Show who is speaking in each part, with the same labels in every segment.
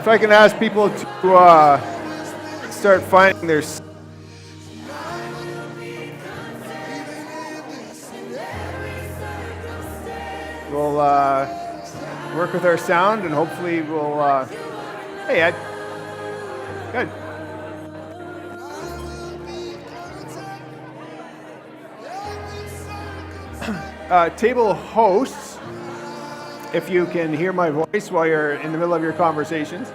Speaker 1: If I can ask people to start finding their... We'll work with our sound and hopefully we'll... Hey, Ed. Good. Table hosts, if you can hear my voice while you're in the middle of your conversations.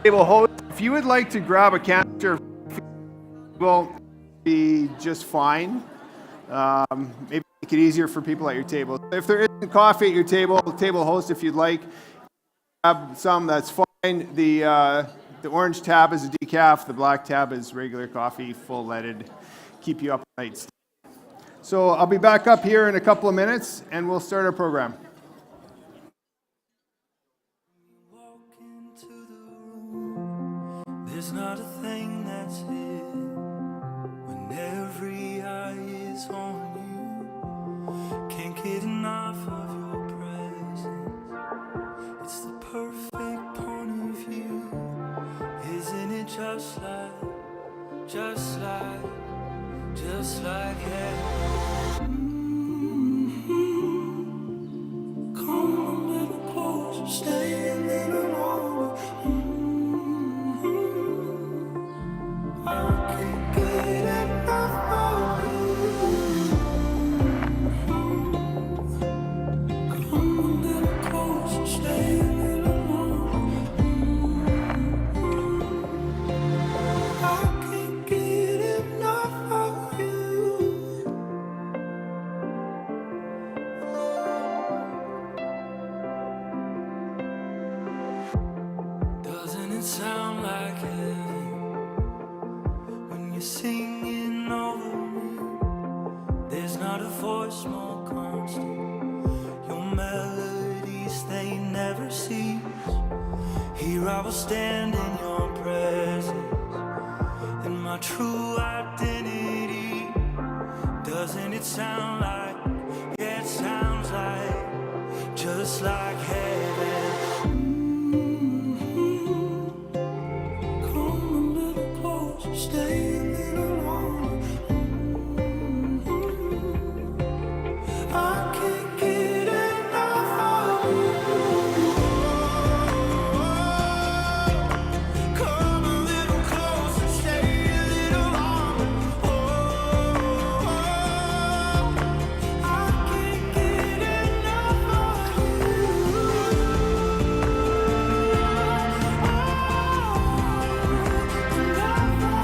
Speaker 1: Table hosts, if you would like to grab a canister, will be just fine. Maybe make it easier for people at your table. If there isn't coffee at your table, table host, if you'd like, grab some, that's fine. The orange tab is a decaf, the black tab is regular coffee, full leaded, keep you up at night. So I'll be back up here in a couple of minutes and we'll start our program.
Speaker 2: There's not a thing that's hidden when every eye is on you. Can't get enough of your presence. It's the perfect point of view. Isn't it just like heaven? Come a little closer, stay a little longer. I can't get enough of you. Come a little closer, stay a little longer. I can't get enough of you. Doesn't it sound like heaven when you're singing over me? There's not a voice more constant. Your melodies, they never cease. Here I will stand in your presence, in my true identity. Doesn't it sound like, yeah, it sounds like, just like heaven. Come a little closer, stay a little longer. I can't get enough of you. Come a little closer, stay a little longer. I can't get enough of you. Enough of you.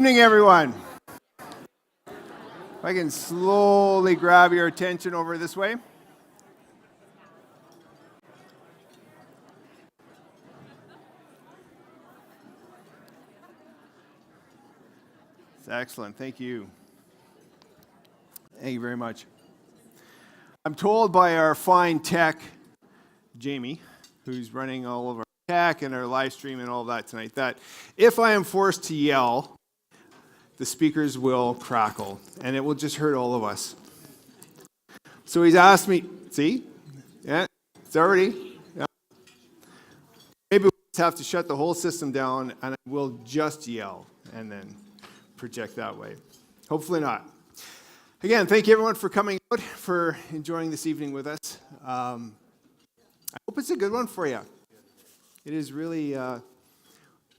Speaker 1: Evening, everyone. If I can slowly grab your attention over this way. It's excellent. Thank you. Thank you very much. I'm told by our fine tech, Jamie, who's running all of our tech and our live stream and all of that tonight, that if I am forced to yell, the speakers will crackle, and it will just hurt all of us. So he's asked me, see? Yeah, it's already. Yeah. Maybe we'll just have to shut the whole system down, and we'll just yell and then project that way. Hopefully not. Again, thank you everyone for coming out, for enjoying this evening with us. I hope it's a good one for you. It is really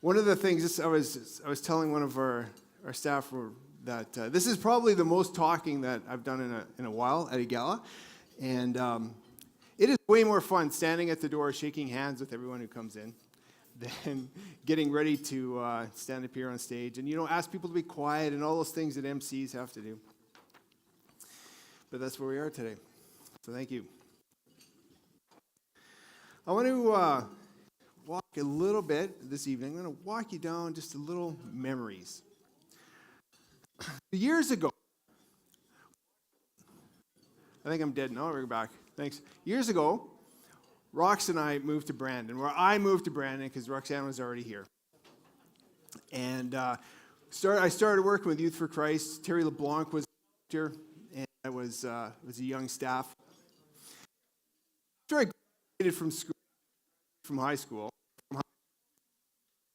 Speaker 1: one of the things. I was telling one of our staff that this is probably the most talking that I've done in a while at a gala, and it is way more fun standing at the door, shaking hands with everyone who comes in, than getting ready to stand up here on stage and ask people to be quiet and all those things that MCs have to do. But that's where we are today. So thank you. I want to walk a little bit this evening. I'm going to walk you down just a little memories. Years ago, I think I'm dead now. We're back. Thanks. Years ago, Rox and I moved to Brandon, where I moved to Brandon because Roxanne was already here. And I started working with Youth for Christ. Terry LeBlanc was here, and I was a young staff. After I graduated from high school,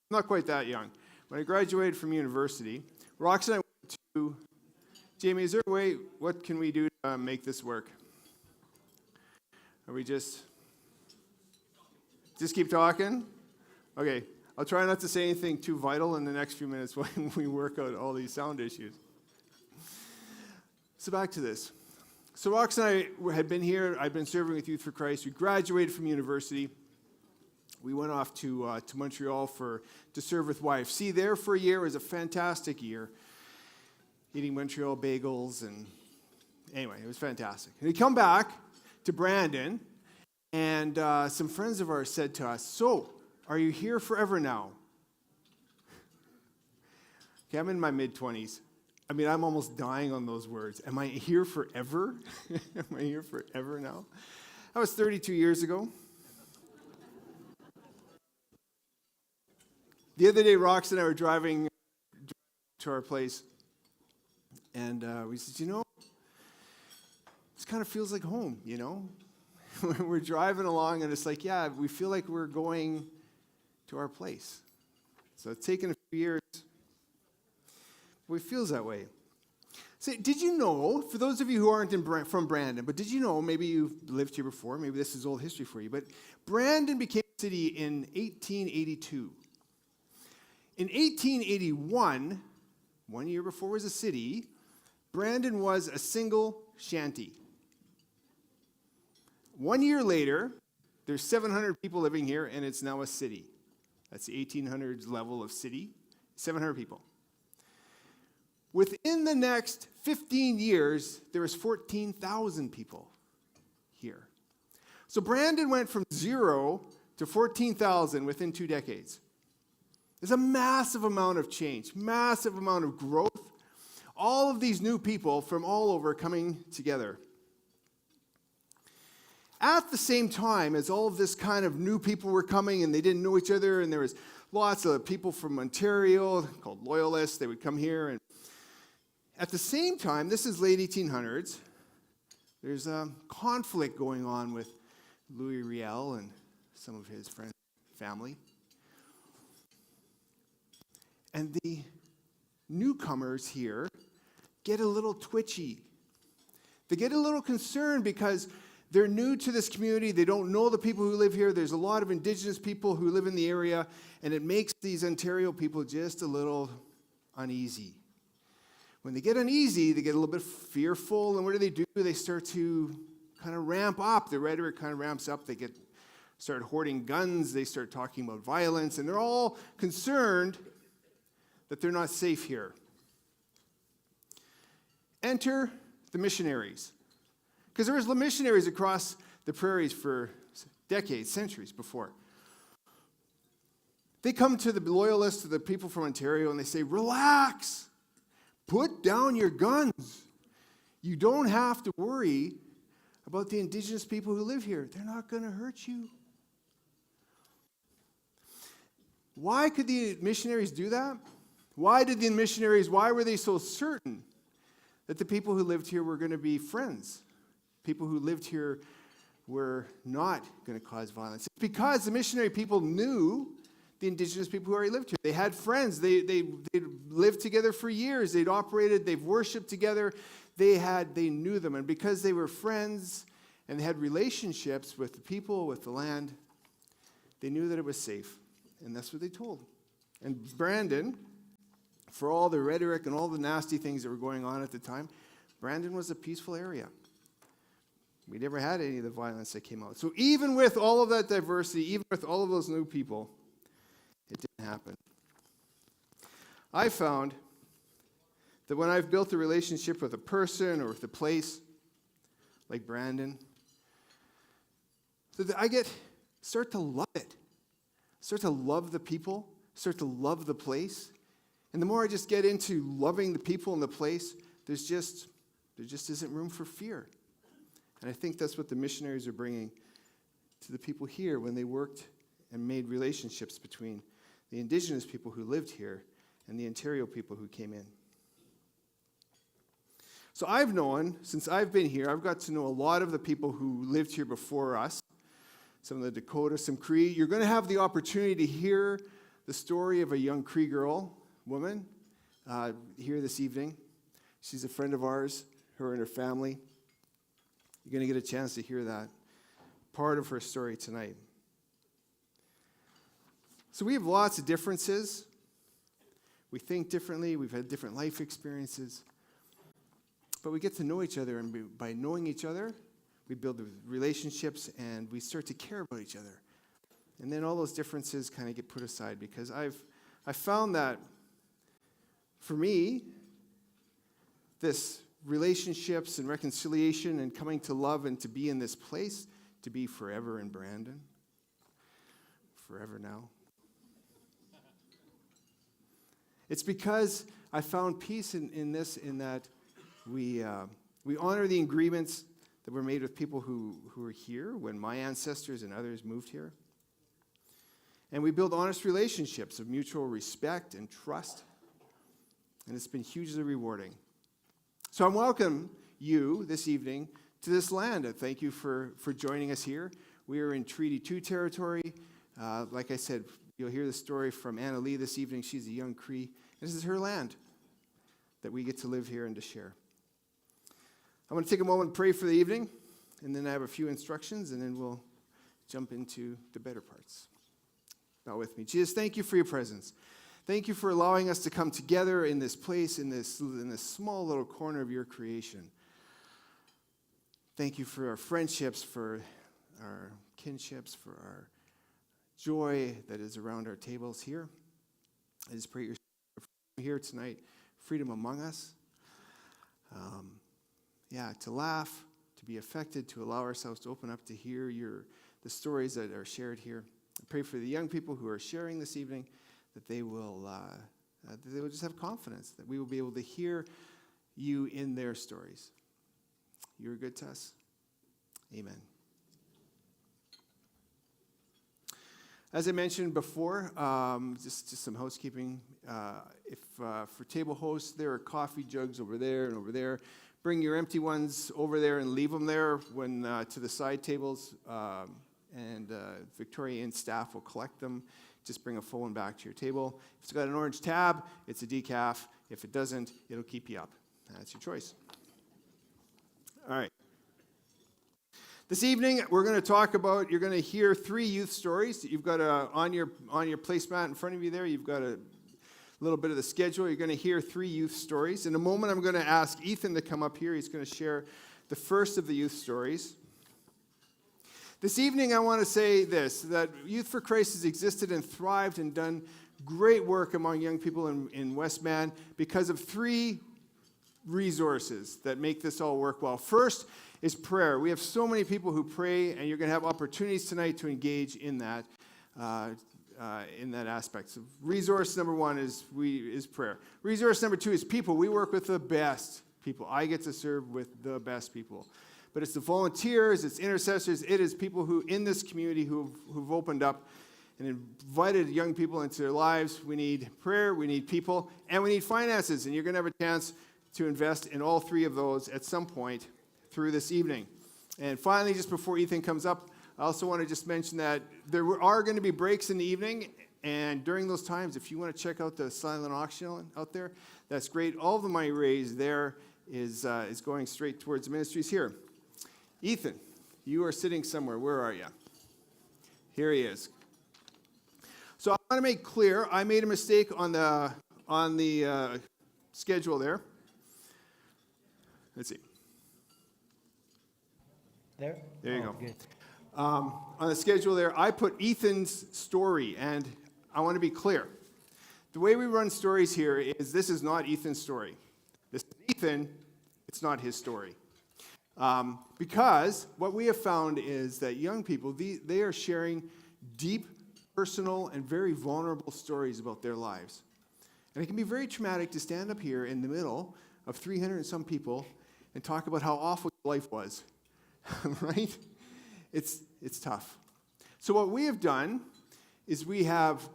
Speaker 1: not quite that young. When I graduated from university, Rox and I went to, Jamie, is there a way, what can we do to make this work? Are we just keep talking? Okay, I'll try not to say anything too vital in the next few minutes when we work out all these sound issues. So back to this. So Rox and I had been here. I'd been serving with Youth for Christ. We graduated from university. We went off to Montreal to serve with YFC there for a year. It was a fantastic year. Eating Montreal bagels, and anyway, it was fantastic. And we come back to Brandon, and some friends of ours said to us, "So, are you here forever now?" Okay, I'm in my mid-20s. I mean, I'm almost dying on those words. Am I here forever? Am I here forever now? That was 32 years ago. The other day, Rox and I were driving to our place, and we said, this kind of feels like home, We're driving along, and it's like, yeah, we feel like we're going to our place. So it's taken a few years, but it feels that way. So did you know, for those of you who aren't from Brandon, but did you know, maybe you've lived here before, maybe this is old history for you, but Brandon became a city in 1882. In 1881, 1 year before it was a city, Brandon was a single shanty. 1 year later, there's 700 people living here, and it's now a city. That's the 1800s level of city, 700 people. Within the next 15 years, there was 14,000 people here. So Brandon went from 0 to 14,000 within 2 decades. There's a massive amount of change, massive amount of growth. All of these new people from all over coming together. At the same time as all of this kind of new people were coming and they didn't know each other, and there was lots of people from Ontario called Loyalists, they would come here. And at the same time, this is late 1800s, there's a conflict going on with Louis Riel and some of his friends, family. And the newcomers here get a little twitchy. They get a little concerned because they're new to this community. They don't know the people who live here. There's a lot of Indigenous people who live in the area, and it makes these Ontario people just a little uneasy. When they get uneasy, they get a little bit fearful, and what do? They start to kind of ramp up. The rhetoric kind of ramps up. They start hoarding guns. They start talking about violence, and they're all concerned that they're not safe here Enter the missionaries. Because there was missionaries across the prairies for decades, centuries before. They come to the loyalists, to the people from Ontario, and they say, relax, put down your guns. You don't have to worry about the indigenous people who live here. They're not going to hurt you. Why could the missionaries do that? Why were they so certain that the people who lived here were going to be friends? People who lived here were not going to cause violence. It's because the missionary people knew the indigenous people who already lived here. They had friends. They lived together for years. They've worshipped together. They knew them. And because they were friends and they had relationships with the people, with the land, they knew that it was safe. And that's what they told. And Brandon, for all the rhetoric and all the nasty things that were going on at the time, Brandon was a peaceful area. We never had any of the violence that came out. So even with all of that diversity, even with all of those new people, it didn't happen. I found that when I've built a relationship with a person or with a place, like Brandon, that I start to love it. Start to love the people, start to love the place. And the more I just get into loving the people and the place, there just isn't room for fear. And I think that's what the missionaries are bringing to the people here when they worked and made relationships between the indigenous people who lived here and the Ontario people who came in. So I've known, since I've been here, I've got to know a lot of the people who lived here before us, some of the Dakota, some Cree. You're going to have the opportunity to hear the story of a young Cree woman, here this evening. She's a friend of ours, her and her family. You're going to get a chance to hear that part of her story tonight. So we have lots of differences. We think differently. We've had different life experiences. But we get to know each other, and by knowing each other, we build relationships, and we start to care about each other. And then all those differences kind of get put aside, because I found that, for me, this relationships and reconciliation and coming to love and to be in this place, to be forever in Brandon, forever now. It's because I found peace in this, in that we honor the agreements that were made with people who were here when my ancestors and others moved here. And we build honest relationships of mutual respect and trust. And it's been hugely rewarding. So I welcome you this evening to this land. And thank you for joining us here. We are in Treaty 2 territory. Like I said, you'll hear the story from Anna Lee this evening. She's a young Cree. This is her land that we get to live here and to share. I'm going to take a moment and pray for the evening, and then I have a few instructions, and then we'll jump into the better parts. Bow with me. Jesus, thank you for your presence. Thank you for allowing us to come together in this place, in this small little corner of your creation. Thank you for our friendships, for our kinships, for our joy that is around our tables here. I just pray you're here tonight, freedom among us. To laugh, to be affected, to allow ourselves to open up to hear the stories that are shared here. I pray for the young people who are sharing this evening, that they will just have confidence, that we will be able to hear you in their stories. You're good to us. Amen. As I mentioned before, just some housekeeping. For table hosts, there are coffee jugs over there and over there. Bring your empty ones over there and leave them there when to the side tables, and Victoria Inn staff will collect them. Just bring a full one back to your table. If it's got an orange tab, it's a decaf. If it doesn't, it'll keep you up. That's your choice. All right. This evening, we're going to talk about, you're going to hear 3 youth stories. You've got on your placemat in front of you there, you've got a little bit of the schedule. You're going to hear 3 youth stories. In a moment, I'm going to ask Ethan to come up here. He's going to share the first of the youth stories. This evening, I want to say this, that Youth for Christ has existed and thrived and done great work among young people in Westman because of 3 resources that make this all work well. First is prayer. We have so many people who pray, and you're going to have opportunities tonight to engage in that aspect. So resource number one is prayer. Resource number two is people. We work with the best people. I get to serve with the best people. But it's the volunteers, it's intercessors, it is people who in this community who've opened up and invited young people into their lives. We need prayer, we need people, and we need finances. And you're going to have a chance to invest in all three of those at some point through this evening. And finally, just before Ethan comes up, I also want to just mention that there are going to be breaks in the evening, and during those times, if you want to check out the silent auction out there, that's great. All the money raised there is going straight towards the ministries here. Ethan, you are sitting somewhere. Where are you? Here he is. So I want to make clear, I made a mistake on the schedule there. Let's see.
Speaker 3: There
Speaker 1: you go.
Speaker 3: Good.
Speaker 1: On the schedule there, I put Ethan's story, and I want to be clear. The way we run stories here is this is not Ethan's story. This is Ethan, it's not his story. Because what we have found is that young people, they are sharing deep, personal, and very vulnerable stories about their lives. And it can be very traumatic to stand up here in the middle of 300 and some people and talk about how awful your life was, right? It's tough. So what we have done is we have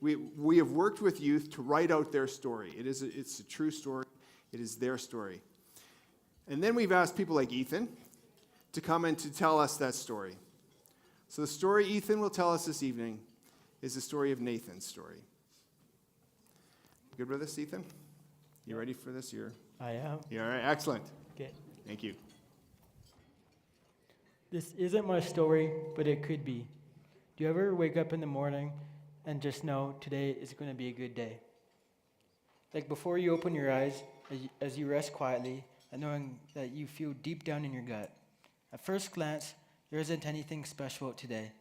Speaker 1: worked with youth to write out their story. It's a true story. It is their story. And then we've asked people like Ethan to come and to tell us that story. So the story Ethan will tell us this evening is the story of Nathan's story. Good with this, Ethan? You ready for this?
Speaker 3: I am.
Speaker 1: You all right? Excellent.
Speaker 3: Okay.
Speaker 1: Thank you.
Speaker 3: This isn't my story, but it could be. Do you ever wake up in the morning and just know today is going to be a good day? Like before you open your eyes, as you rest quietly, and knowing that you feel deep down in your gut. At first glance, there isn't anything special today.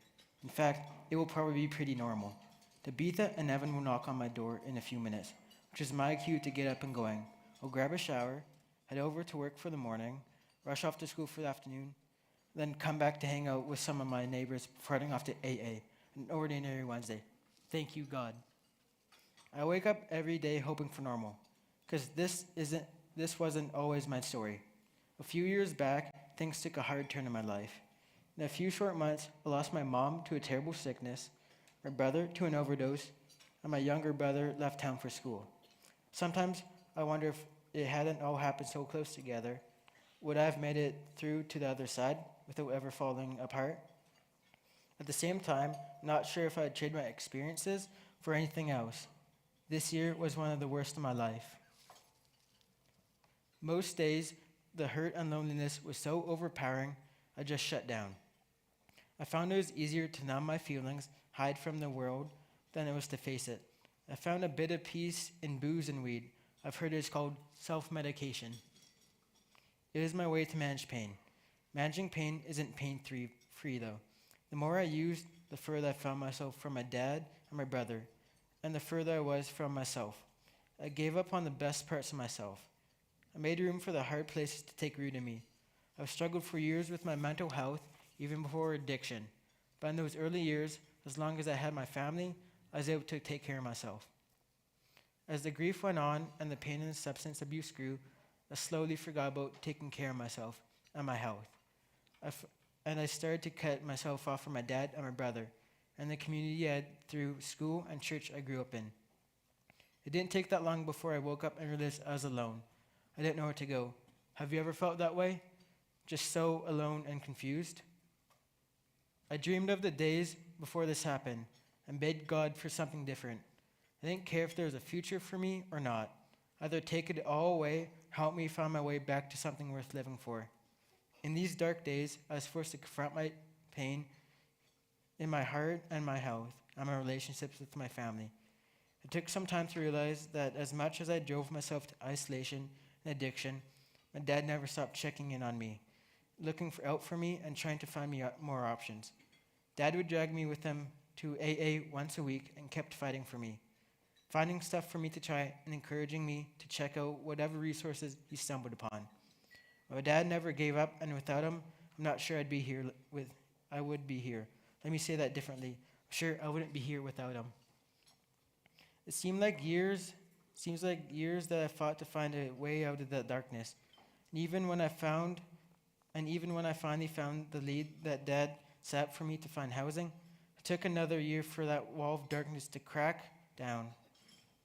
Speaker 3: In fact, it will probably be pretty normal. Tabitha and Evan will knock on my door in a few minutes, which is my cue to get up and going. I'll grab a shower, head over to work for the morning, rush off to school for the afternoon, then come back to hang out with some of my neighbors before heading off to AA, an ordinary Wednesday. Thank you, God. I wake up every day hoping for normal, because this wasn't always my story. A few years back, things took a hard turn in my life. In a few short months, I lost my mom to a terrible sickness, my brother to an overdose, and my younger brother left town for school. Sometimes I wonder if it hadn't all happened so close together, would I have made it through to the other side without ever falling apart? At the same time, not sure if I'd trade my experiences for anything else. This year was one of the worst of my life. Most days, the hurt and loneliness was so overpowering, I just shut down. I found it was easier to numb my feelings, hide from the world, than it was to face it. I found a bit of peace in booze and weed. I've heard it's called self-medication. It is my way to manage pain. Managing pain isn't pain-free though. The more I used, the further I found myself from my dad and my brother, and the further I was from myself. I gave up on the best parts of myself. I made room for the hard places to take root in me. I've struggled for years with my mental health, even before addiction. But in those early years, as long as I had my family, I was able to take care of myself. As the grief went on and the pain and substance abuse grew, I slowly forgot about taking care of myself and my health. I started to cut myself off from my dad and my brother, and the community I had through school and church I grew up in. It didn't take that long before I woke up and realized I was alone. I didn't know where to go. Have you ever felt that way? Just so alone and confused? I dreamed of the days before this happened and begged God for something different. I didn't care if there was a future for me or not. Either take it all away, help me find my way back to something worth living for. In these dark days, I was forced to confront my pain in my heart and my health and my relationships with my family. It took some time to realize that as much as I drove myself to isolation and addiction, my dad never stopped checking in on me, looking out for me and trying to find me more options. Dad would drag me with him to AA once a week and kept fighting for me. finding stuff for me to try and encouraging me to check out whatever resources he stumbled upon. My dad never gave up, and without him, I'm not sure I would be here. Let me say that differently. I'm sure I wouldn't be here without him. It seems like years that I fought to find a way out of that darkness. And even when I finally found the lead that Dad set for me to find housing, it took another year for that wall of darkness to crack down.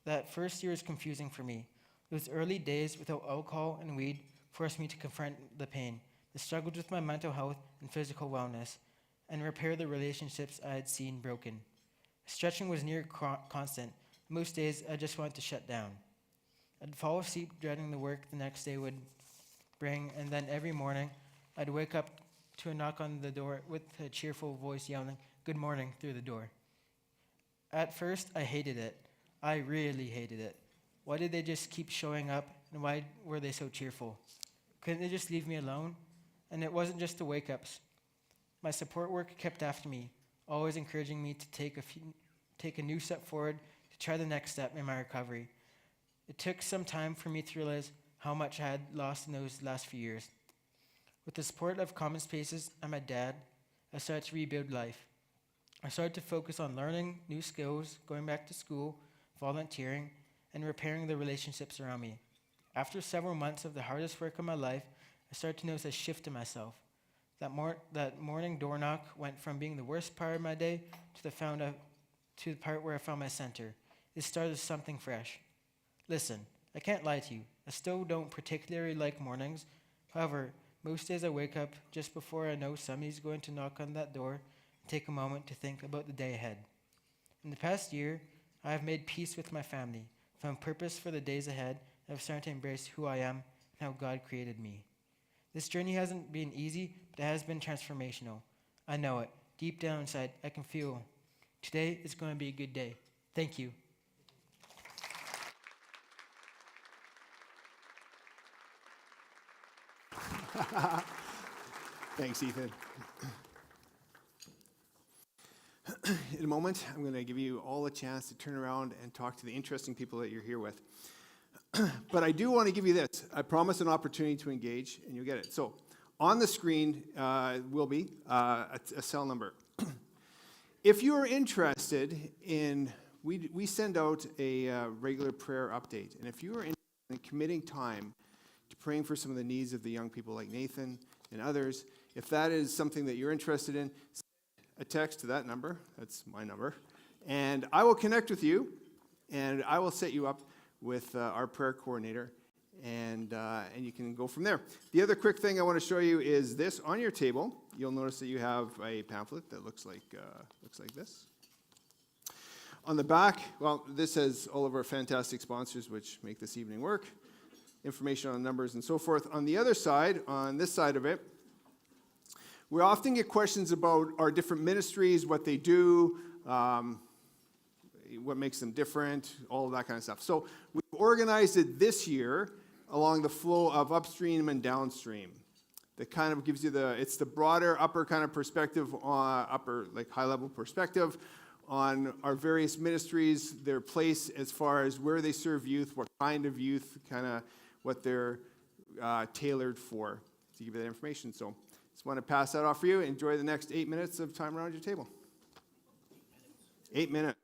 Speaker 3: That first year was confusing for me. Those early days without alcohol and weed forced me to confront the pain, the struggles with my mental health and physical wellness, and repair the relationships I had seen broken. Stretching was near constant. Most days, I just wanted to shut down. I'd fall asleep dreading the work the next day would bring, and then every morning, I'd wake up to a knock on the door with a cheerful voice yelling, "Good morning," through the door. At first, I hated it. I really hated it. Why did they just keep showing up, and why were they so cheerful? Couldn't they just leave me alone? And it wasn't just the wake-ups. My support work kept after me, always encouraging me to take a new step forward, to try the next step in my recovery. It took some time for me to realize how much I had lost in those last few years. With the support of Common Spaces and my dad, I started to rebuild life. I started to focus on learning new skills, going back to school, volunteering, and repairing the relationships around me. After several months of the hardest work of my life, I started to notice a shift in myself. That morning door knock went from being the worst part of my day to the part where I found my center. It started something fresh. Listen, I can't lie to you. I still don't particularly like mornings. However, most days I wake up just before I know somebody's going to knock on that door and take a moment to think about the day ahead. In the past year, I have made peace with my family, found purpose for the days ahead, and have started to embrace who I am and how God created me. This journey hasn't been easy, but it has been transformational. I know it. Deep down inside, I can feel today is going to be a good day. Thank you.
Speaker 1: Thanks, Ethan. In a moment, I'm going to give you all a chance to turn around and talk to the interesting people that you're here with. But I do want to give you this. I promise an opportunity to engage, and you'll get it. So on the screen will be a cell number. If you are interested in, we send out a regular prayer update. And if you are interested in committing time to praying for some of the needs of the young people like Nathan and others, if that is something that you're interested in, send a text to that number. That's my number. And I will connect with you, and I will set you up with our prayer coordinator, and you can go from there. The other quick thing I want to show you is this. On your table, you'll notice that you have a pamphlet that looks like this. On the back, well, this has all of our fantastic sponsors which make this evening work, information on numbers and so forth. On the other side, on this side of it, we often get questions about our different ministries, what they do, what makes them different, all of that kind of stuff. So we've organized it this year along the flow of upstream and downstream. That kind of gives you it's the broader upper kind of perspective, like high level perspective on our various ministries, their place as far as where they serve youth, what kind of youth, kind of what they're tailored for, to give you that information. So just want to pass that off for you. Enjoy the next 8 minutes of time around your table. 8 minutes.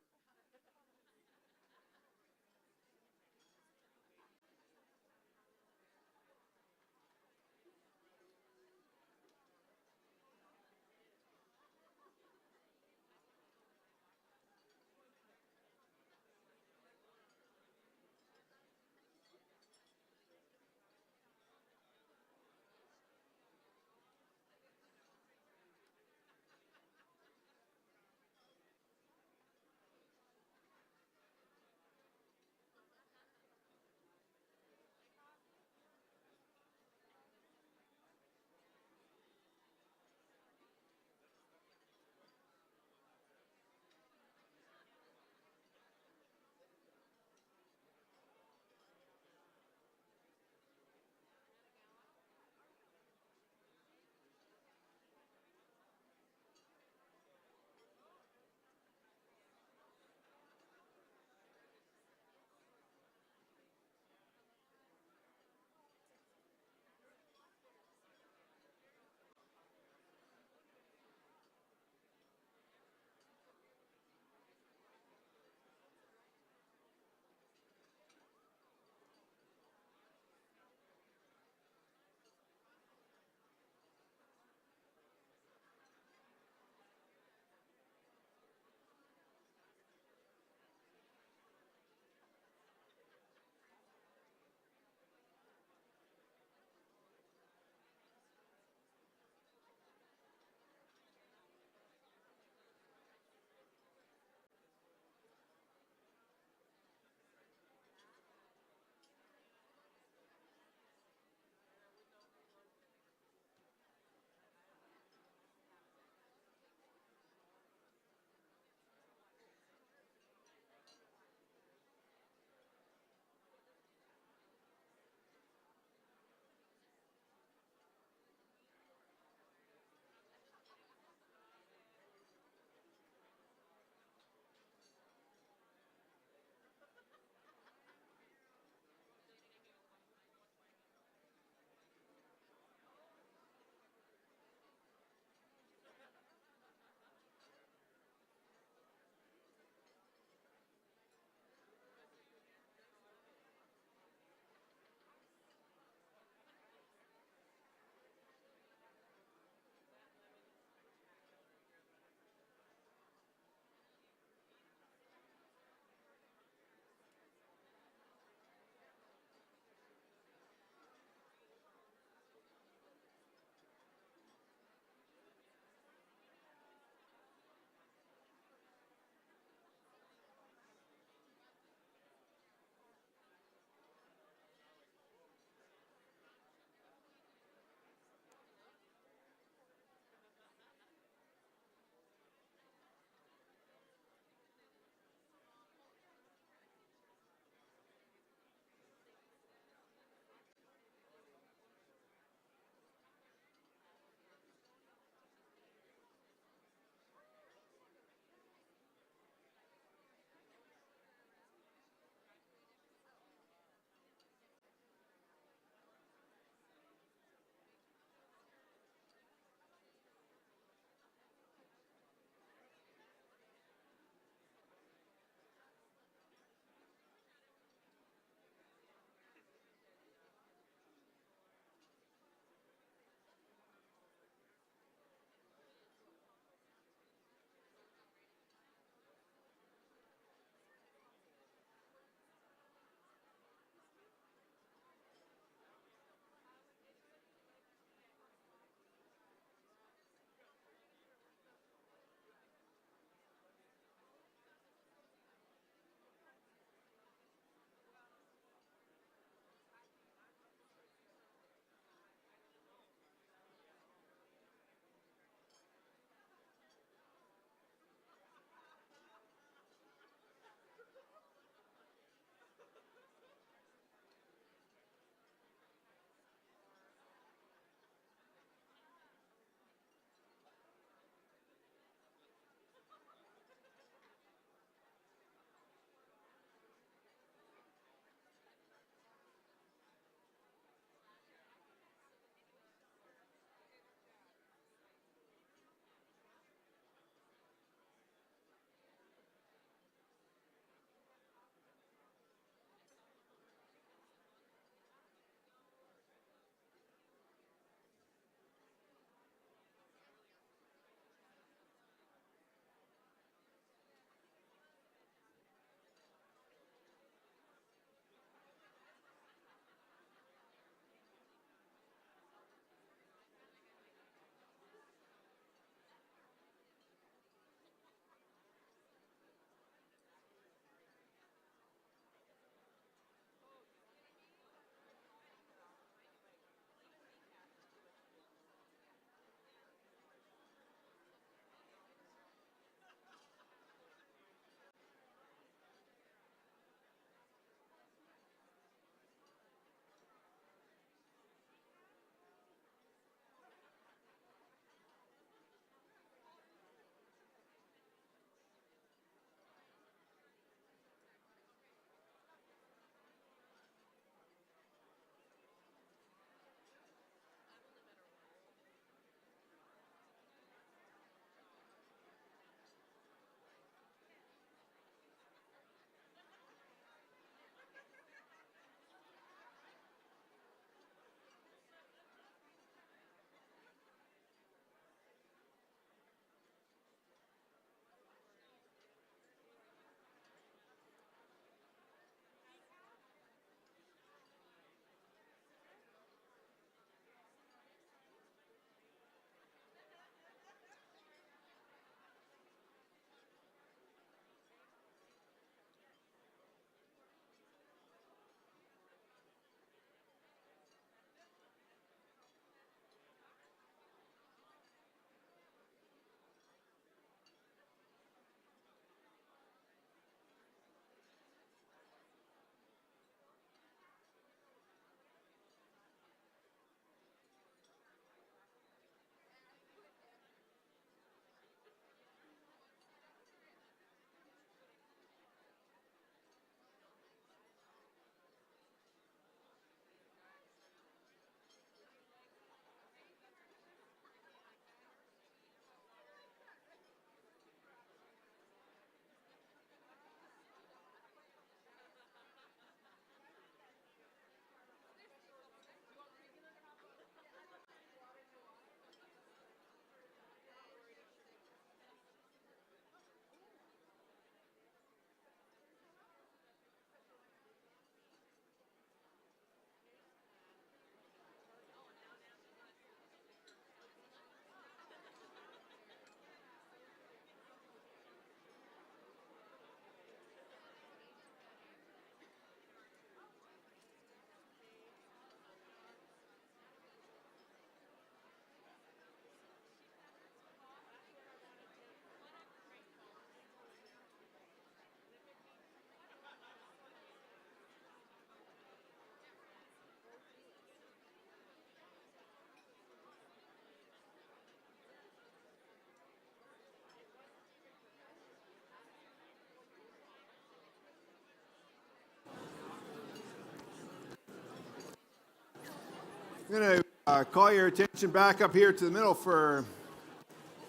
Speaker 1: I'm going to call your attention back up here to the middle for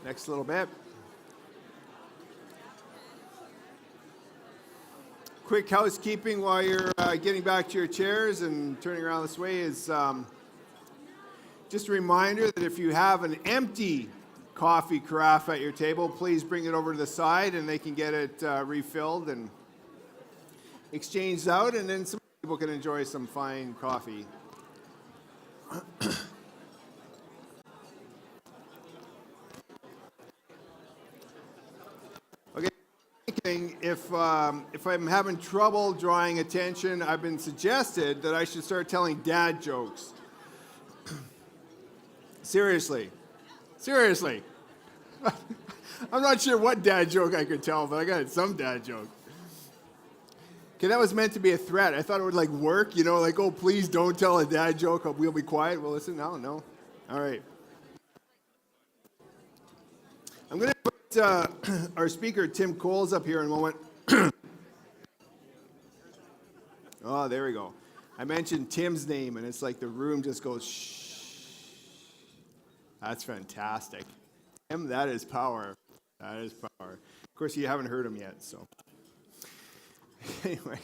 Speaker 1: next little bit. Quick housekeeping while you're getting back to your chairs and turning around this way is just a reminder that if you have an empty coffee carafe at your table, please bring it over to the side and they can get it refilled and exchanged out, and then some people can enjoy some fine coffee. Okay, if I'm having trouble drawing attention, I've been suggested that I should start telling dad jokes. Seriously. I'm not sure what dad joke I could tell, but I got some dad joke. Okay, that was meant to be a threat. I thought it would like work, you know, like, oh, please don't tell a dad joke. We'll be quiet. Well, listen, no. All right. I'm going to put our speaker, Tim Coles, up here in a moment. Oh, there we go. I mentioned Tim's name, and it's like the room just goes, shh. That's fantastic. Tim, that is power. That is power. Of course, you haven't heard him yet, so. Anyway,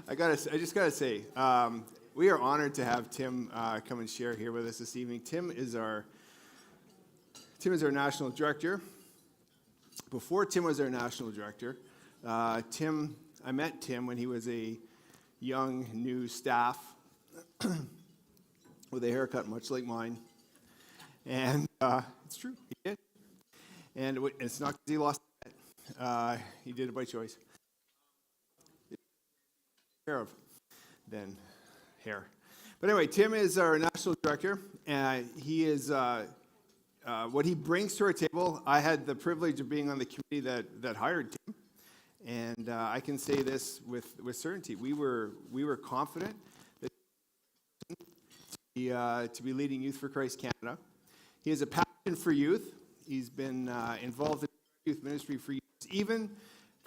Speaker 1: I just gotta say, we are honored to have Tim come and share here with us this evening. Tim is our national director. Before Tim was our national director, I met Tim when he was a young new staff with a haircut much like mine, and it's true, he did. And it's not because he lost it. He did it by choice. Of than hair. But anyway, Tim is our national director, and he is what he brings to our table. I had the privilege of being on the committee that hired Tim, and I can say this with certainty: we were confident that to be leading Youth for Christ Canada. He has a passion for youth. He's been involved in youth ministry for years, even.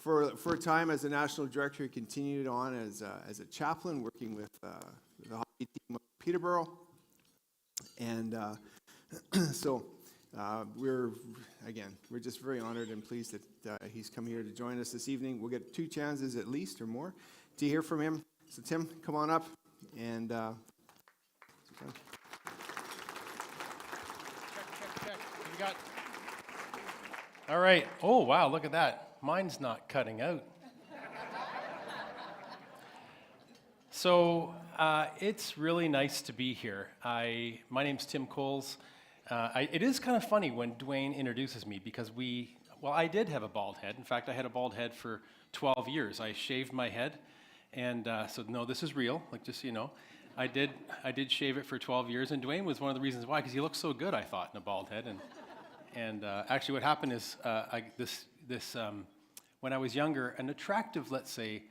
Speaker 1: For a time as a national director, he continued on as a chaplain, working with the hockey team of Peterborough. And so we're just very honored and pleased that he's come here to join us this evening. We'll get 2 chances at least or more to hear from him. So Tim, come on up. And
Speaker 4: check. What you got? All right. Oh, wow, look at that. Mine's not cutting out. So it's really nice to be here. My name's Tim Coles. It is kind of funny when Dwayne introduces me because I did have a bald head. In fact, I had a bald head for 12 years. I shaved my head, and so no, this is real. Like, just so you know, I did shave it for 12 years, and Dwayne was one of the reasons why, because he looked so good, I thought, in a bald head. And actually, what happened is when I was younger, an attractive, let's say,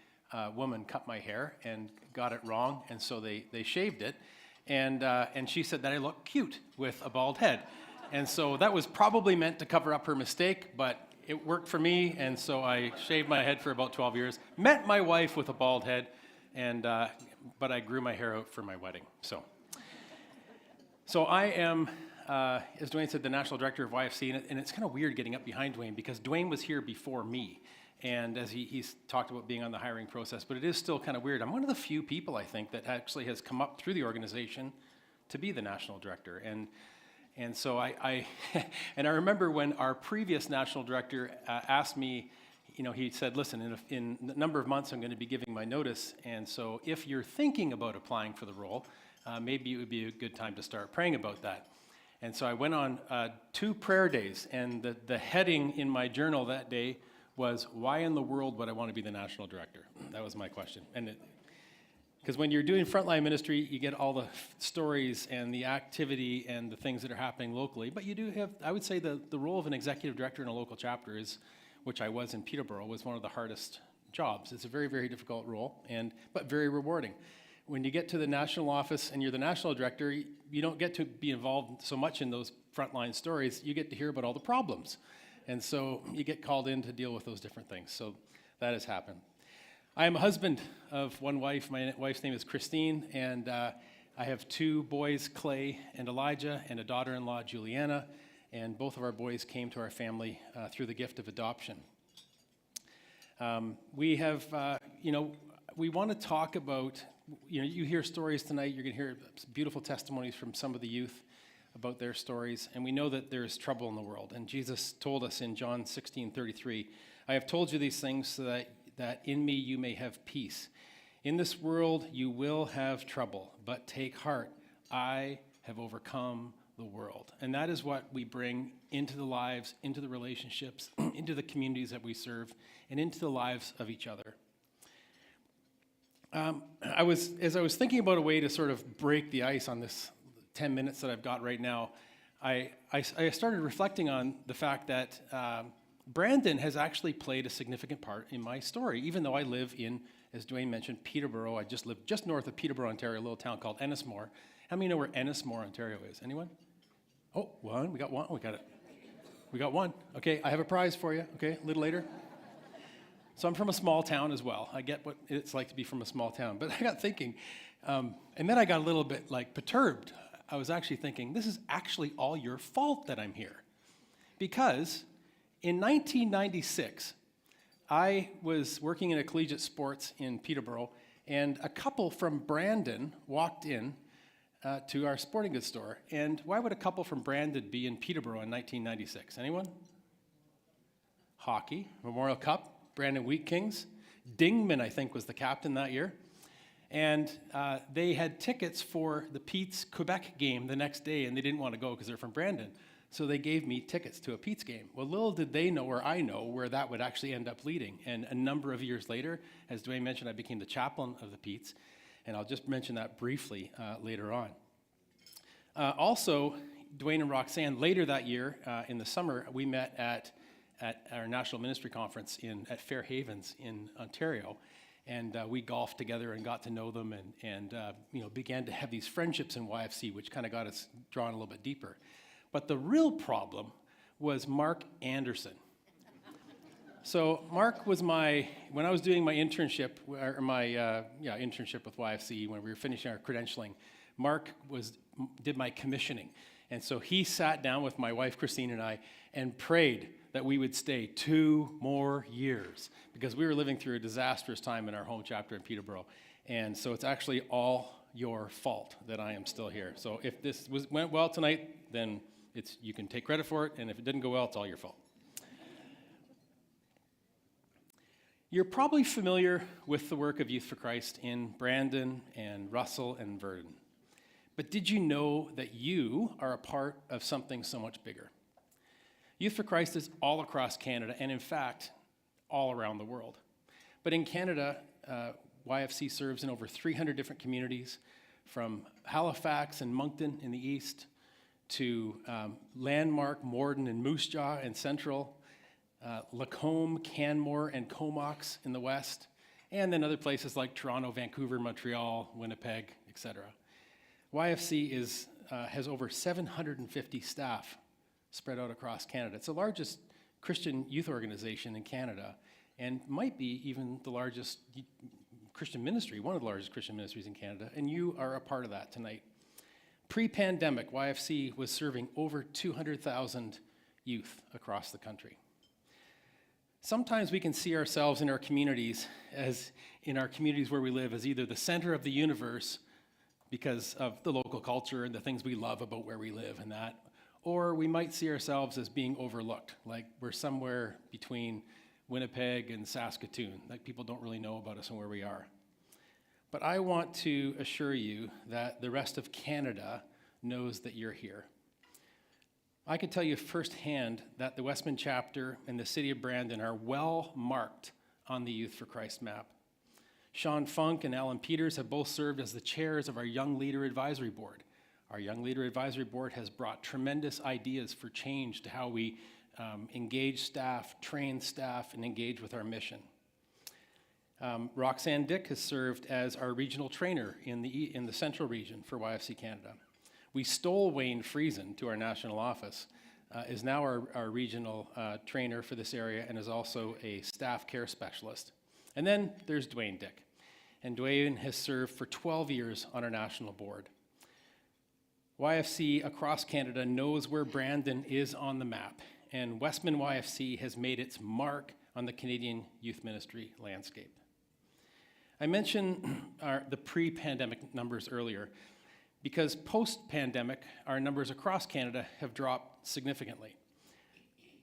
Speaker 4: woman cut my hair and got it wrong, and so they shaved it, and she said that I look cute with a bald head, and so that was probably meant to cover up her mistake, but it worked for me, and so I shaved my head for about 12 years. Met my wife with a bald head, but I grew my hair out for my wedding. So I am. As Dwayne said, the national director of YFC, and it's kind of weird getting up behind Dwayne because Dwayne was here before me, and as he's talked about being on the hiring process, but it is still kind of weird. I'm one of the few people, I think, that actually has come up through the organization to be the national director, and so I remember when our previous national director asked me, you know, he said, listen, in a number of months I'm going to be giving my notice, and so if you're thinking about applying for the role, maybe it would be a good time to start praying about that. And so I went on 2 prayer days, and the heading in my journal that day was, why in the world would I want to be the national director? That was my question. And because when you're doing frontline ministry, you get all the stories and the activity and the things that are happening locally, but you do have, I would say the role of an executive director in a local chapter is, which I was in Peterborough, was one of the hardest jobs. It's a very, very difficult role, but very rewarding. When you get to the national office and you're the national director, you don't get to be involved so much in those frontline stories. You get to hear about all the problems. And so you get called in to deal with those different things. So that has happened. I am a husband of one wife. My wife's name is Christine, and I have 2 boys, Clay and Elijah, and a daughter-in-law, Juliana, and both of our boys came to our family through the gift of adoption. We have, we want to talk about, you hear stories tonight, you're going to hear beautiful testimonies from some of the youth about their stories, and we know that there is trouble in the world. And Jesus told us in John 16:33, I have told you these things so that in me you may have peace. In this world you will have trouble, but take heart, I have overcome the world. And that is what we bring into the lives, into the relationships, into the communities that we serve, and into the lives of each other. As I was thinking about a way to sort of break the ice on this 10 minutes that I've got right now, I started reflecting on the fact that Brandon has actually played a significant part in my story, even though I live in, as Dwayne mentioned, Peterborough. I just live just north of Peterborough, Ontario, a little town called Ennismore. How many know where Ennismore, Ontario is? Anyone? Oh, one. We got one. We got it. We got one. Okay, I have a prize for you. Okay, a little later. So I'm from a small town as well. I get what it's like to be from a small town. But I got thinking, and then I got a little bit perturbed. I was actually thinking, this is actually all your fault that I'm here. Because in 1996, I was working in a collegiate sports in Peterborough, and a couple from Brandon walked in to our sporting goods store. And why would a couple from Brandon be in Peterborough in 1996? Anyone? Hockey, Memorial Cup, Brandon Wheat Kings. Dingman, I think, was the captain that year. And they had tickets for the Pete's Quebec game the next day, and they didn't want to go because they're from Brandon. So they gave me tickets to a Pete's game. Well, little did they know, or I know, where that would actually end up leading. And a number of years later, as Dwayne mentioned, I became the chaplain of the Pete's. And I'll just mention that briefly later on. Also, Dwayne and Roxanne, later that year, in the summer, we met at our national ministry conference at Fair Havens in Ontario. And we golfed together and got to know them and began to have these friendships in YFC, which kind of got us drawn a little bit deeper. But the real problem was Mark Anderson. So Mark was when I was doing my internship, internship with YFC, when we were finishing our credentialing, Mark did my commissioning. And so he sat down with my wife, Christine, and I, and prayed that we would stay 2 more years, because we were living through a disastrous time in our home chapter in Peterborough. And so it's actually all your fault that I am still here. So if this went well tonight, then you can take credit for it, and if it didn't go well, it's all your fault. You're probably familiar with the work of Youth for Christ in Brandon and Russell and Verdon. But did you know that you are a part of something so much bigger? Youth for Christ is all across Canada, and in fact, all around the world. But in Canada, YFC serves in over 300 different communities, from Halifax and Moncton in the east, to Landmark, Morden, and Moose Jaw in central, Lacombe, Canmore, and Comox in the west, and then other places like Toronto, Vancouver, Montreal, Winnipeg, etc. YFC has over 750 staff spread out across Canada. It's the largest Christian youth organization in Canada, and might be even the largest Christian ministry, one of the largest Christian ministries in Canada, and you are a part of that tonight. Pre-pandemic, YFC was serving over 200,000 youth across the country. Sometimes we can see ourselves in our communities where we live as either the center of the universe because of the local culture and the things we love about where we live and that, or we might see ourselves as being overlooked, like we're somewhere between Winnipeg and Saskatoon, like people don't really know about us and where we are. But I want to assure you that the rest of Canada knows that you're here. I can tell you firsthand that the Westman chapter and the city of Brandon are well marked on the Youth for Christ map. Sean Funk and Alan Peters have both served as the chairs of our Young Leader Advisory Board. Our Young Leader Advisory Board has brought tremendous ideas for change to how we engage staff, train staff, and engage with our mission. Roxanne Dick has served as our regional trainer in the central region for YFC Canada. We stole Wayne Friesen to our national office, is now our regional trainer for this area, and is also a staff care specialist. And then there's Dwayne Dick. And Dwayne has served for 12 years on our national board. YFC across Canada knows where Brandon is on the map, and Westman YFC has made its mark on the Canadian youth ministry landscape. I mentioned the pre-pandemic numbers earlier because post-pandemic, our numbers across Canada have dropped significantly.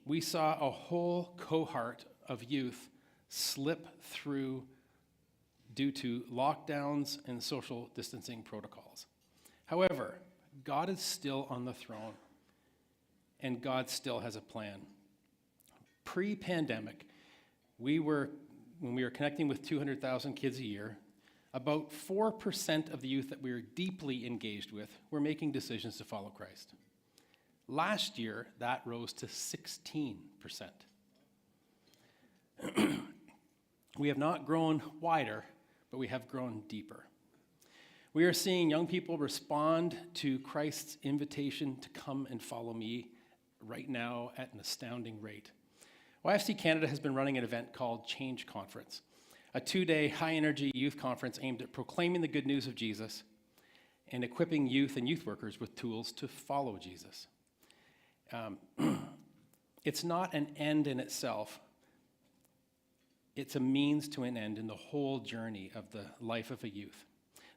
Speaker 4: We saw a whole cohort of youth slip through due to lockdowns and social distancing protocols. However, God is still on the throne, and God still has a plan. Pre-pandemic, when we were connecting with 200,000 kids a year, about 4% of the youth that we were deeply engaged with were making decisions to follow Christ. Last year, that rose to 16%. We have not grown wider, but we have grown deeper. We are seeing young people respond to Christ's invitation to come and follow me right now at an astounding rate. YFC Canada has been running an event called Change Conference, a 2-day high-energy youth conference aimed at proclaiming the good news of Jesus and equipping youth and youth workers with tools to follow Jesus. It's not an end in itself. It's a means to an end in the whole journey of the life of a youth.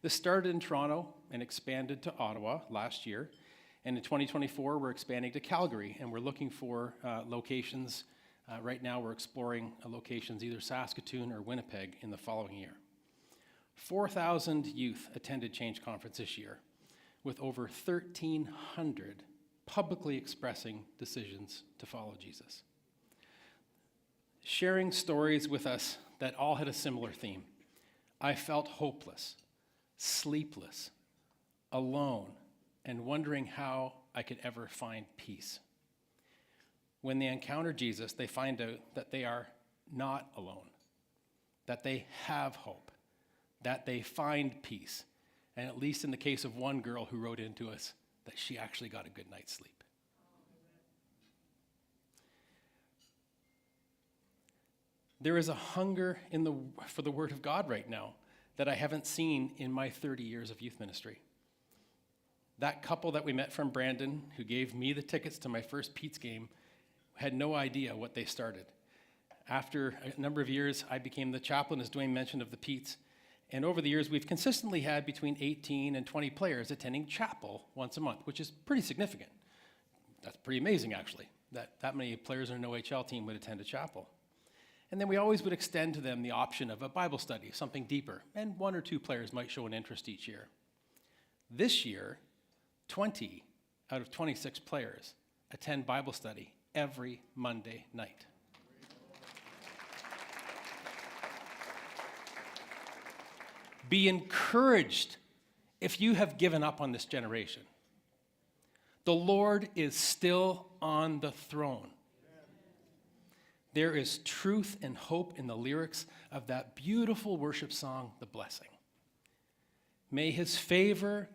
Speaker 4: This started in Toronto and expanded to Ottawa last year. And in 2024, we're expanding to Calgary, and we're looking for locations. Right now, we're exploring locations, either Saskatoon or Winnipeg, in the following year. 4,000 youth attended Change Conference this year, with over 1,300 publicly expressing decisions to follow Jesus. Sharing stories with us that all had a similar theme. I felt hopeless, sleepless, alone, and wondering how I could ever find peace. When they encounter Jesus, they find out that they are not alone, that they have hope, that they find peace, and at least in the case of one girl who wrote into us, that she actually got a good night's sleep. There is a hunger for the Word of God right now that I haven't seen in my 30 years of youth ministry. That couple that we met from Brandon, who gave me the tickets to my first Pete's game, had no idea what they started. After a number of years, I became the chaplain, as Dwayne mentioned, of the Pete's. And over the years, we've consistently had between 18 and 20 players attending chapel once a month, which is pretty significant. That's pretty amazing, actually, that many players in an OHL team would attend a chapel. And then we always would extend to them the option of a Bible study, something deeper, and 1 or 2 players might show an interest each year. This year, 20 out of 26 players attend Bible study every Monday night. Be encouraged if you have given up on this generation. The Lord is still on the throne. There is truth and hope in the lyrics of that beautiful worship song, The Blessing. May his favor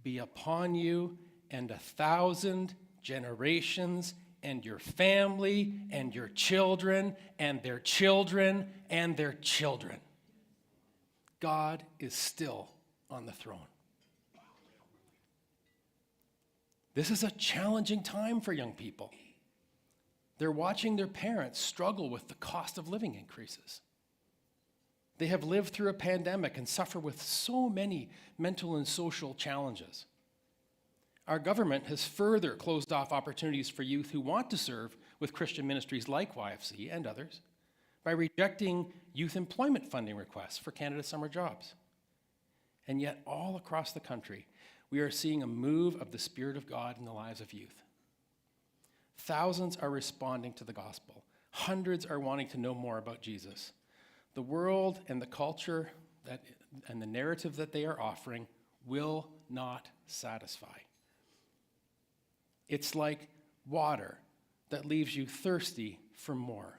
Speaker 4: be upon you and 1,000 generations and your family and your children and their children and their children. God is still on the throne. This is a challenging time for young people. They're watching their parents struggle with the cost of living increases. They have lived through a pandemic and suffer with so many mental and social challenges. Our government has further closed off opportunities for youth who want to serve with Christian ministries like YFC and others by rejecting youth employment funding requests for Canada Summer Jobs. And yet, all across the country, we are seeing a move of the Spirit of God in the lives of youth. Thousands are responding to the gospel. Hundreds are wanting to know more about Jesus. The world and the culture and the narrative that they are offering will not satisfy. It's like water that leaves you thirsty for more.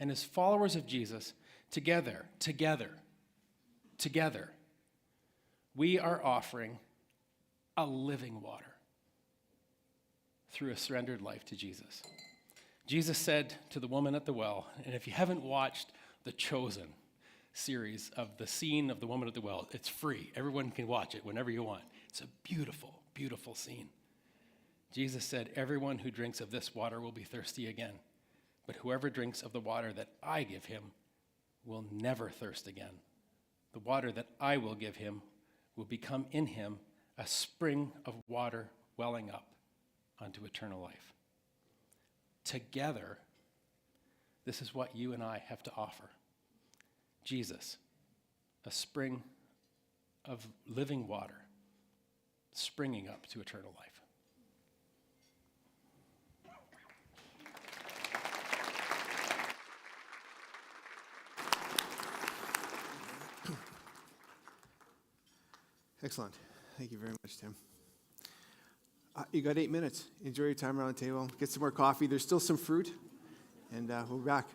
Speaker 4: And as followers of Jesus, together, we are offering a living water through a surrendered life to Jesus. Jesus said to the woman at the well, and if you haven't watched the Chosen series of the scene of the woman at the well, it's free. Everyone can watch it whenever you want. It's a beautiful, Beautiful scene. Jesus said, "Everyone who drinks of this water will be thirsty again, but whoever drinks of the water that I give him will never thirst again. The water that I will give him will become in him a spring of water welling up unto eternal life." Together, this is what you and I have to offer. Jesus, a spring of living water, springing up to eternal life.
Speaker 1: Excellent. Thank you very much, Tim. You got 8 minutes. Enjoy your time around the table. Get some more coffee. There's still some fruit, and we'll be back.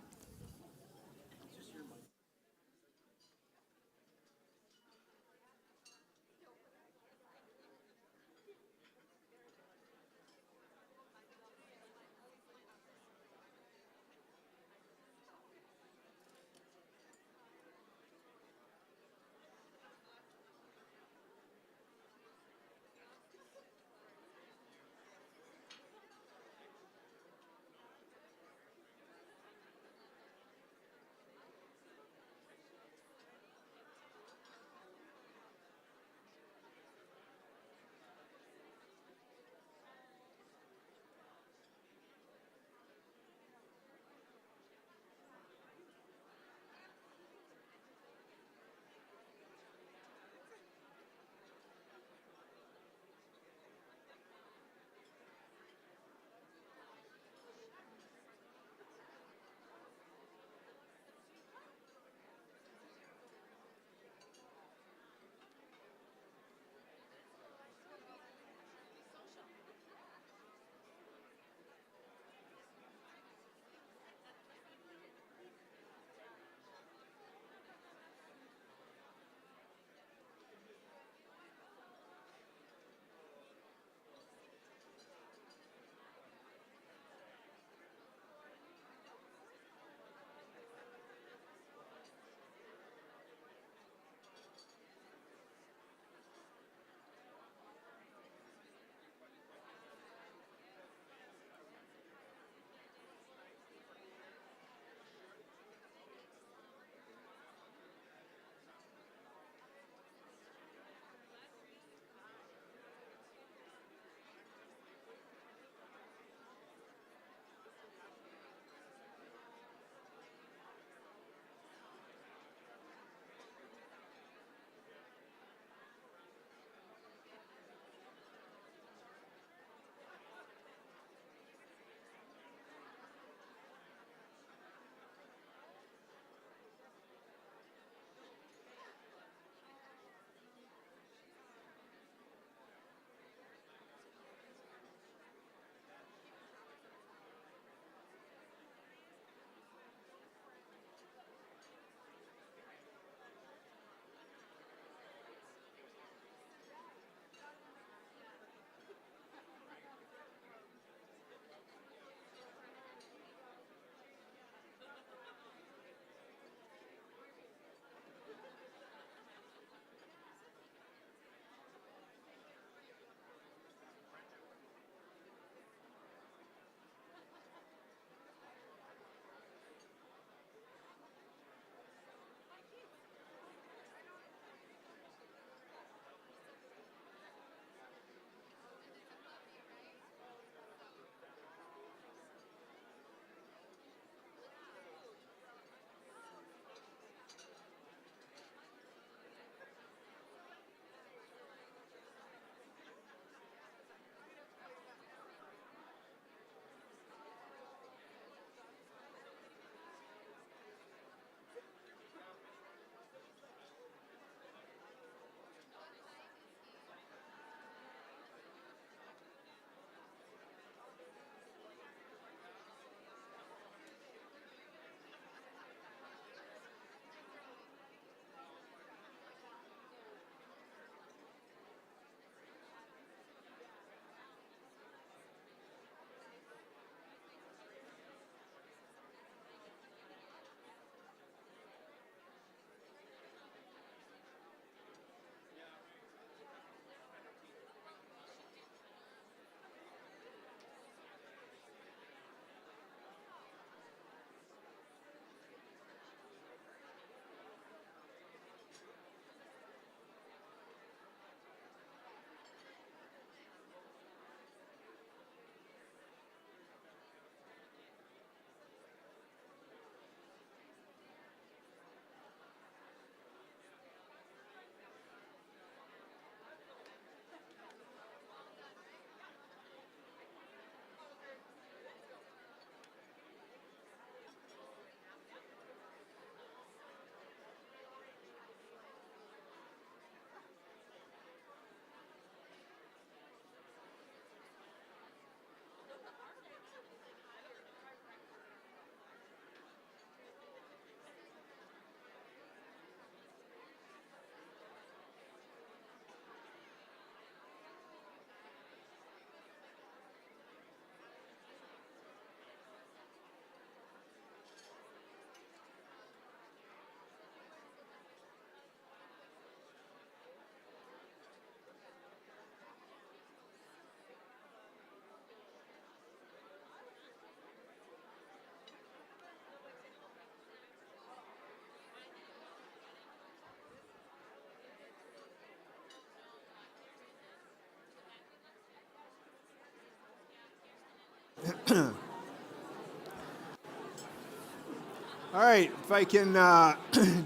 Speaker 1: All right, if I can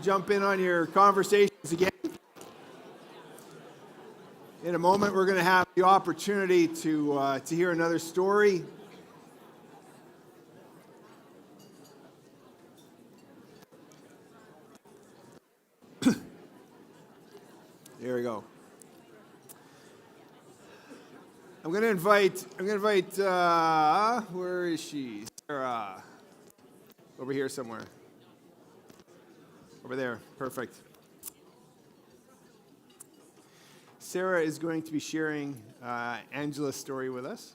Speaker 1: jump in on your conversations again. In a moment, we're going to have the opportunity to hear another story. There we go. I'm going to invite, where is she? Sarah. Over here somewhere. Over there, perfect. Sarah is going to be sharing Angela's story with us.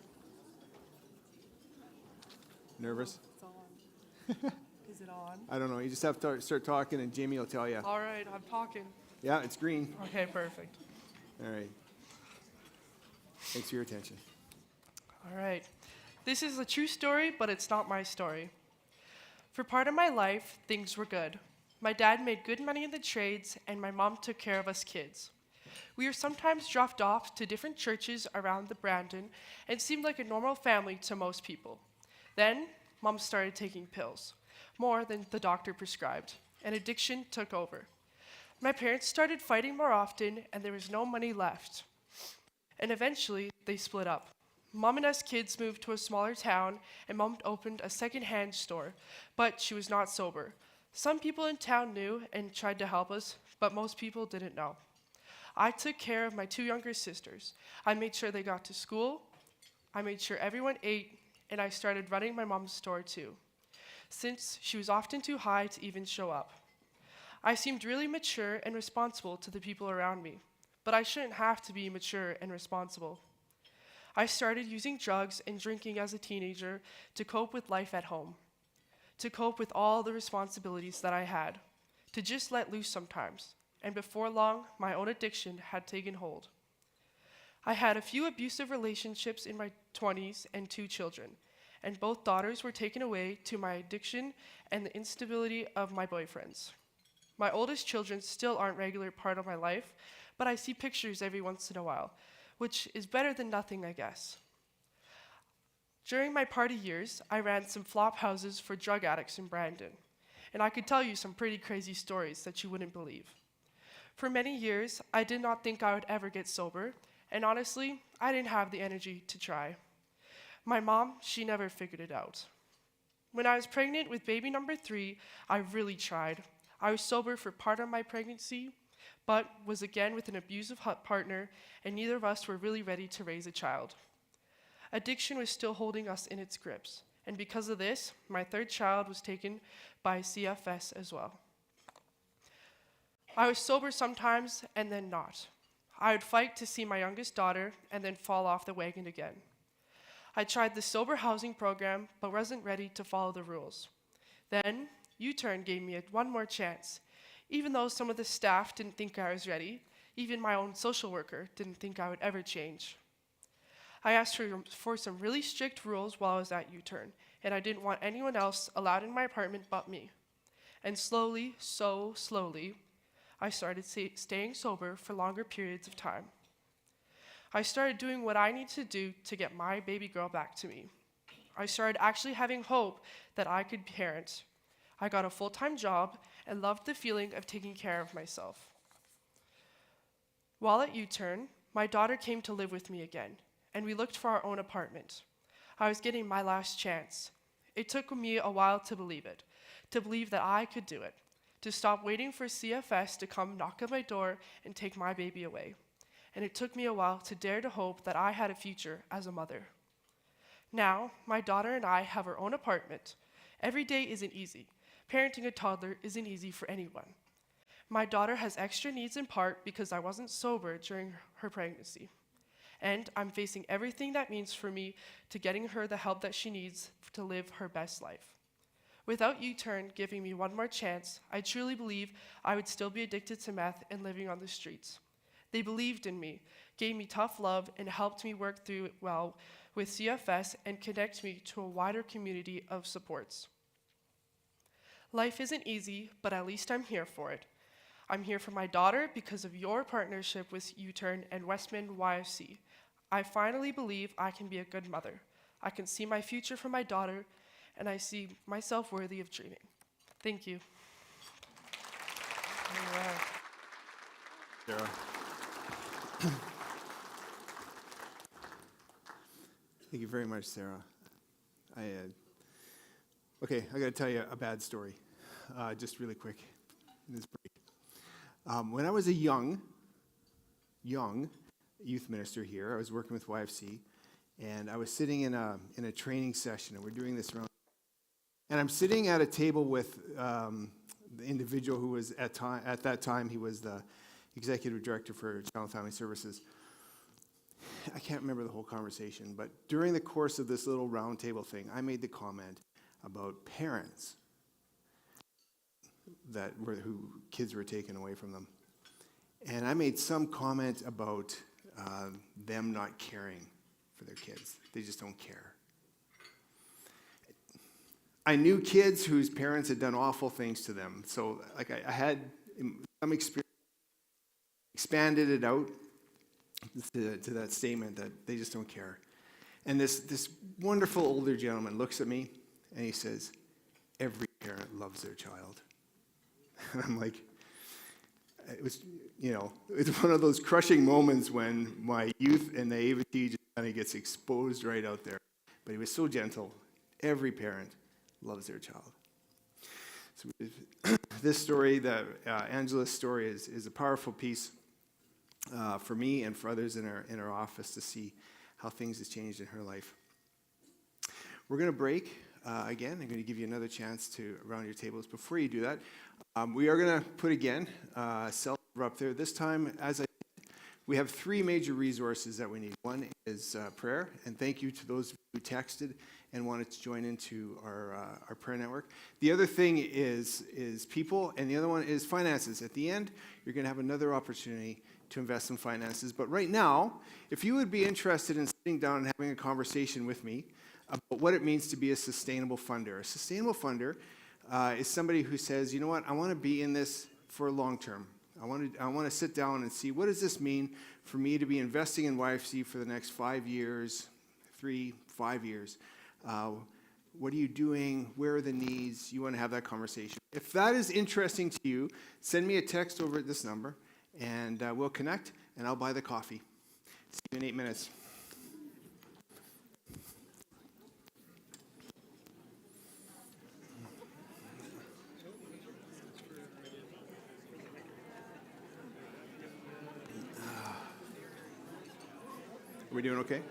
Speaker 1: Nervous?
Speaker 5: It's on. Is it on?
Speaker 1: I don't know. You just have to start talking and Jamie will tell you.
Speaker 5: All right, I'm talking.
Speaker 1: Yeah, it's green.
Speaker 5: Okay, perfect.
Speaker 1: All right. Thanks for your attention.
Speaker 5: All right. This is a true story, but it's not my story. For part of my life, things were good. My dad made good money in the trades, and my mom took care of us kids. We were sometimes dropped off to different churches around the Brandon and seemed like a normal family to most people. Then, Mom started taking pills, more than the doctor prescribed, and addiction took over. My parents started fighting more often, and there was no money left. And eventually, they split up. Mom and us kids moved to a smaller town, and Mom opened a second-hand store, but she was not sober. Some people in town knew and tried to help us, but most people didn't know. I took care of my two younger sisters. I made sure they got to school, I made sure everyone ate, and I started running my mom's store too, since she was often too high to even show up. I seemed really mature and responsible to the people around me, but I shouldn't have to be mature and responsible. I started using drugs and drinking as a teenager to cope with life at home, to cope with all the responsibilities that I had, to just let loose sometimes. And before long, my own addiction had taken hold. I had a few abusive relationships in my 20s and 2 children, and both daughters were taken away to my addiction and the instability of my boyfriends. My oldest children still aren't a regular part of my life, but I see pictures every once in a while, which is better than nothing, I guess. During my party years, I ran some flop houses for drug addicts in Brandon, and I could tell you some pretty crazy stories that you wouldn't believe. For many years, I did not think I would ever get sober, and honestly, I didn't have the energy to try. My mom, she never figured it out. When I was pregnant with baby number 3, I really tried. I was sober for part of my pregnancy, but was again with an abusive partner, and neither of us were really ready to raise a child. Addiction was still holding us in its grips, and because of this, my 3rd child was taken by CFS as well. I was sober sometimes and then not. I would fight to see my youngest daughter and then fall off the wagon again. I tried the sober housing program but wasn't ready to follow the rules. Then, U-Turn gave me one more chance. Even though some of the staff didn't think I was ready, even my own social worker didn't think I would ever change. I asked for some really strict rules while I was at U-Turn, and I didn't want anyone else allowed in my apartment but me. And slowly, so slowly, I started staying sober for longer periods of time. I started doing what I need to do to get my baby girl back to me. I started actually having hope that I could parent. I got a full-time job and loved the feeling of taking care of myself. While at U-Turn, my daughter came to live with me again, and we looked for our own apartment. I was getting my last chance. It took me a while to believe it, to believe that I could do it, to stop waiting for CFS to come knock at my door and take my baby away. And it took me a while to dare to hope that I had a future as a mother. Now, my daughter and I have our own apartment. Every day isn't easy. Parenting a toddler isn't easy for anyone. My daughter has extra needs in part because I wasn't sober during her pregnancy. And I'm facing everything that means for me to getting her the help that she needs to live her best life. Without U-Turn giving me one more chance, I truly believe I would still be addicted to meth and living on the streets. They believed in me, gave me tough love, and helped me work through it well with CFS and connect me to a wider community of supports. Life isn't easy, but at least I'm here for it. I'm here for my daughter because of your partnership with U-Turn and Westman YFC. I finally believe I can be a good mother. I can see my future for my daughter, and I see myself worthy of dreaming. Thank you. All right.
Speaker 1: Sarah. Thank you very much, Sarah. Okay, I got to tell you a bad story, just really quick. In this break. When I was a young youth minister here, I was working with YFC, and I was sitting in a training session, and we're doing this around. And I'm sitting at a table with the individual who was at that time he was the executive director for Child and Family Services. I can't remember the whole conversation, but during the course of this little round table thing, I made the comment about parents who kids were taken away from them. And I made some comment about them not caring for their kids. They just don't care. I knew kids whose parents had done awful things to them. So like I had some experience, expanded it out to that statement that they just don't care. And this wonderful older gentleman looks at me and he says, every parent loves their child. And I'm like, it was one of those crushing moments when my youth and naivety just kind of gets exposed right out there. But he was so gentle. Every parent loves their child. So this story, Angela's story, is a powerful piece for me and for others in our office to see how things have changed in her life. We're going to break again. I'm going to give you another chance to around your tables. Before you do that, we are going to put again cell up there. This time, as I said, we have three major resources that we need. One is prayer, and thank you to those who texted and wanted to join into our prayer network. The other thing is people, and the other one is finances. At the end, you're going to have another opportunity to invest in finances. But right now, if you would be interested in sitting down and having a conversation with me about what it means to be a sustainable funder. A sustainable funder is somebody who says, you know what, I want to be in this for long term. I want to sit down and see, what does this mean for me to be investing in YFC for the next 5 years, 5 years? What are you doing? Where are the needs? You want to have that conversation. If that is interesting to you, send me a text over at this number, and we'll connect, and I'll buy the coffee. See you in 8 minutes. Are we doing okay?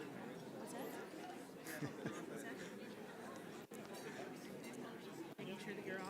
Speaker 6: Making sure that you're off.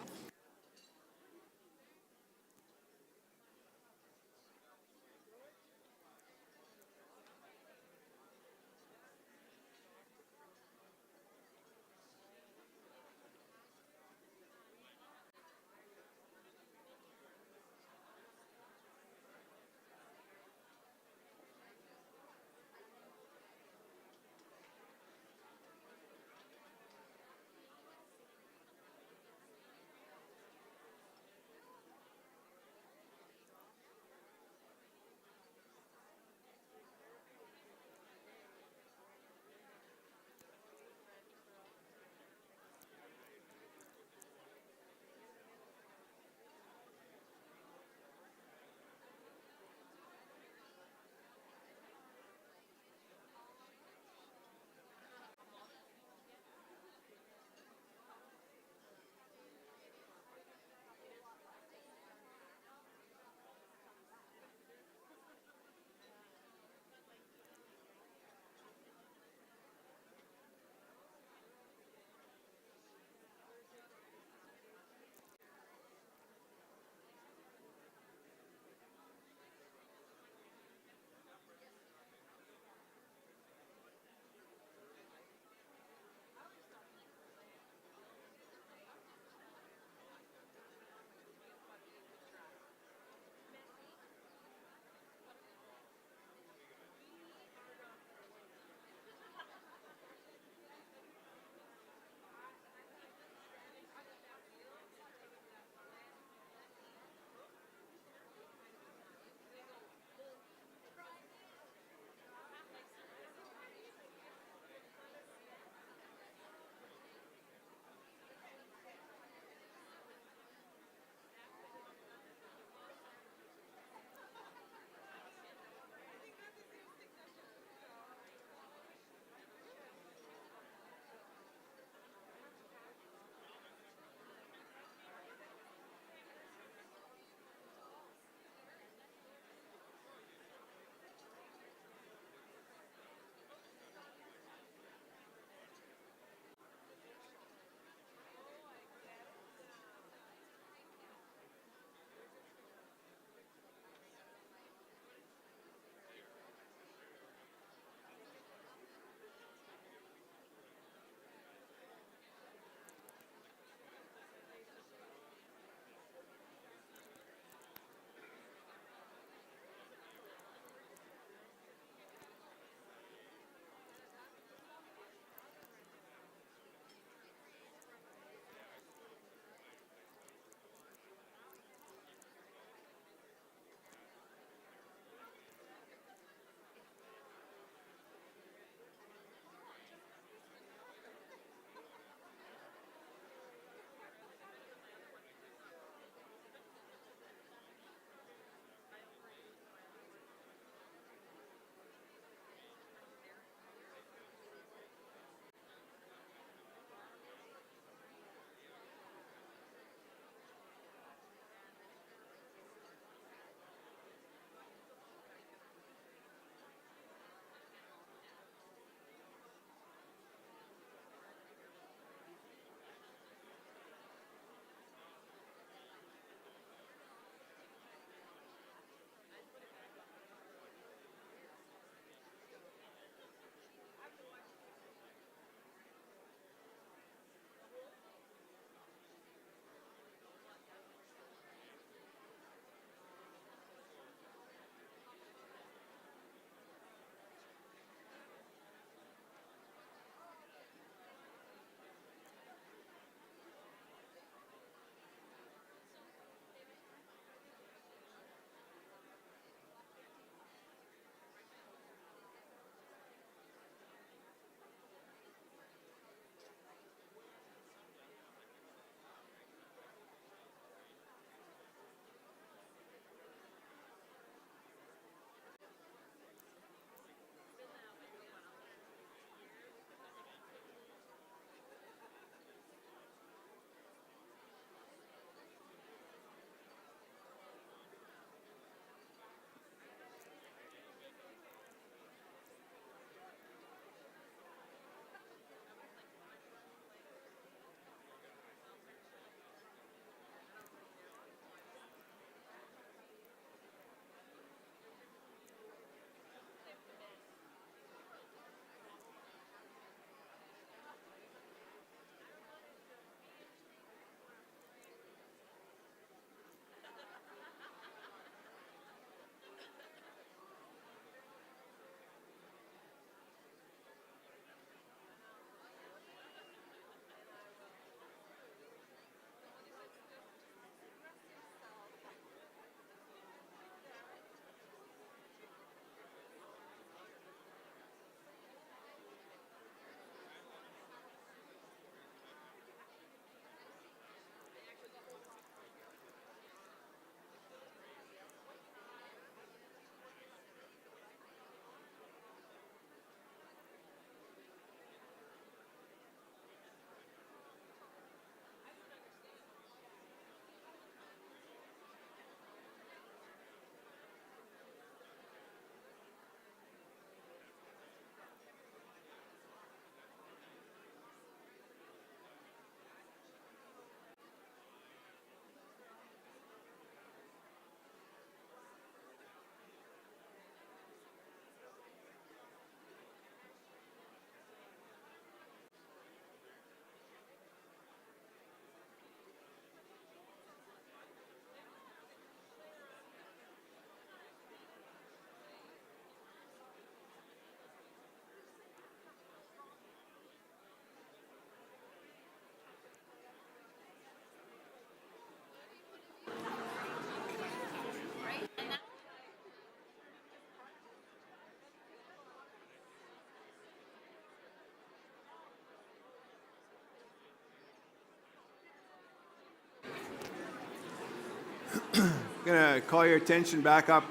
Speaker 1: going to call your attention back up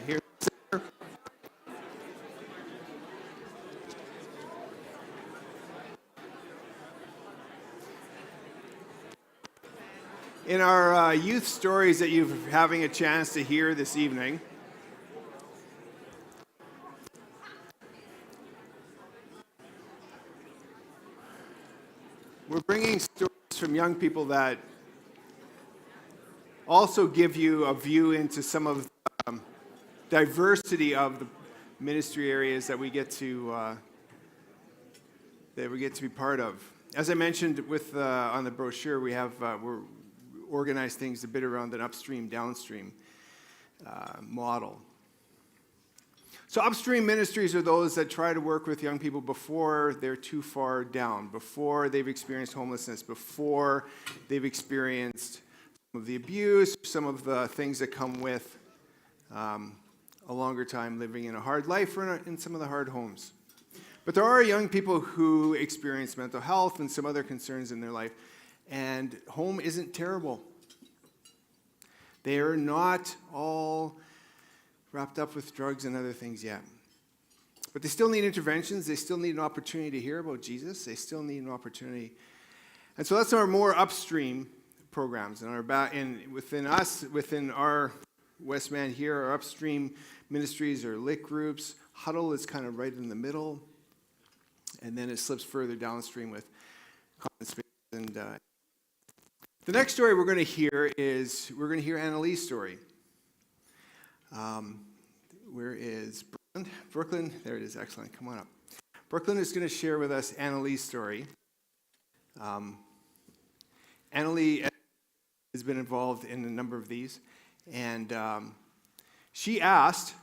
Speaker 1: here. In our youth stories that you're having a chance to hear this evening, we're bringing stories from young people that also give you a view into some of the diversity of the ministry areas that we get to be part of. As I mentioned with on the brochure, we're organized things a bit around an upstream downstream model. So upstream ministries are those that try to work with young people before they're too far down, before they've experienced homelessness, before they've experienced some of the abuse, some of the things that come with a longer time living in a hard life or in some of the hard homes. But there are young people who experience mental health and some other concerns in their life, and home isn't terrible. They are not all wrapped up with drugs and other things yet. But they still need interventions. They still need an opportunity to hear about Jesus. They still need an opportunity. And so that's our more upstream programs. And within our Westman here, our upstream ministries are lit groups. Huddle is kind of right in the middle. And then it slips further downstream with common space. And the next story we're going to hear Annalee's story. Where is Brooklyn? Brooklyn, there it is, excellent, come on up. Brooklyn is going to share with us Annalee's story. Annalee has been involved in a number of these, and she asked,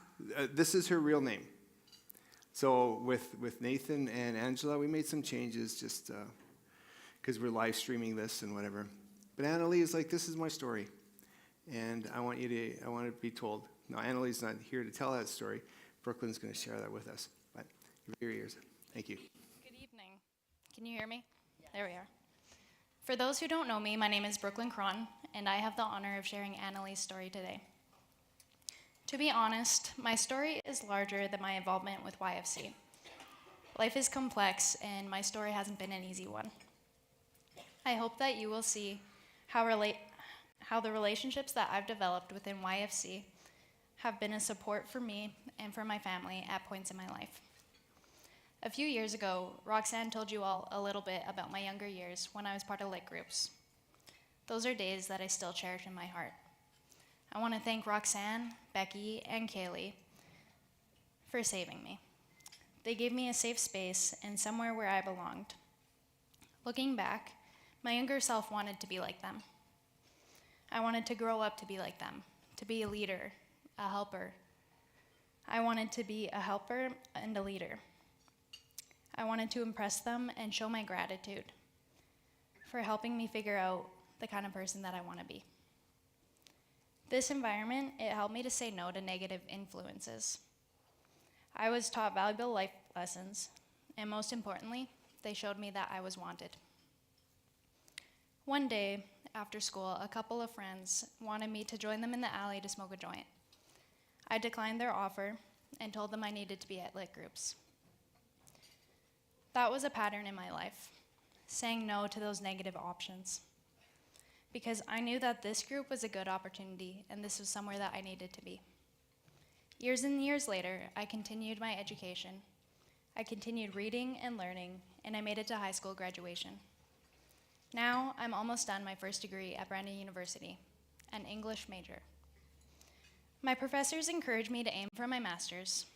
Speaker 1: this is her real name. So with Nathan and Angela, we made some changes just because we're live streaming this and whatever. But Annalee is like, this is my story, and I want to be told. Now, Annalee's not here to tell that story. Brooklyn's going to share that with us. But your ears. Thank you.
Speaker 7: Good evening. Can you hear me? Yeah. There we are. For those who don't know me, my name is Brooklyn Cron, and I have the honor of sharing Annalee's story today. To be honest, my story is larger than my involvement with YFC. Life is complex, and my story hasn't been an easy one. I hope that you will see how the relationships that I've developed within YFC have been a support for me and for my family at points in my life. A few years ago, Roxanne told you all a little bit about my younger years when I was part of lit groups. Those are days that I still cherish in my heart. I want to thank Roxanne, Becky, and Kaylee for saving me. They gave me a safe space and somewhere where I belonged. Looking back, my younger self wanted to be like them. I wanted to grow up to be like them, to be a leader, a helper. I wanted to be a helper and a leader. I wanted to impress them and show my gratitude for helping me figure out the kind of person that I want to be. This environment, it helped me to say no to negative influences. I was taught valuable life lessons, and most importantly, they showed me that I was wanted. One day, after school, a couple of friends wanted me to join them in the alley to smoke a joint. I declined their offer and told them I needed to be at lit groups. That was a pattern in my life, saying no to those negative options, because I knew that this group was a good opportunity and this was somewhere that I needed to be. Years and years later, I continued my education. I continued reading and learning, and I made it to high school graduation. Now, I'm almost done my first degree at Brandon University, an English major. My professors encourage me to aim for my master's.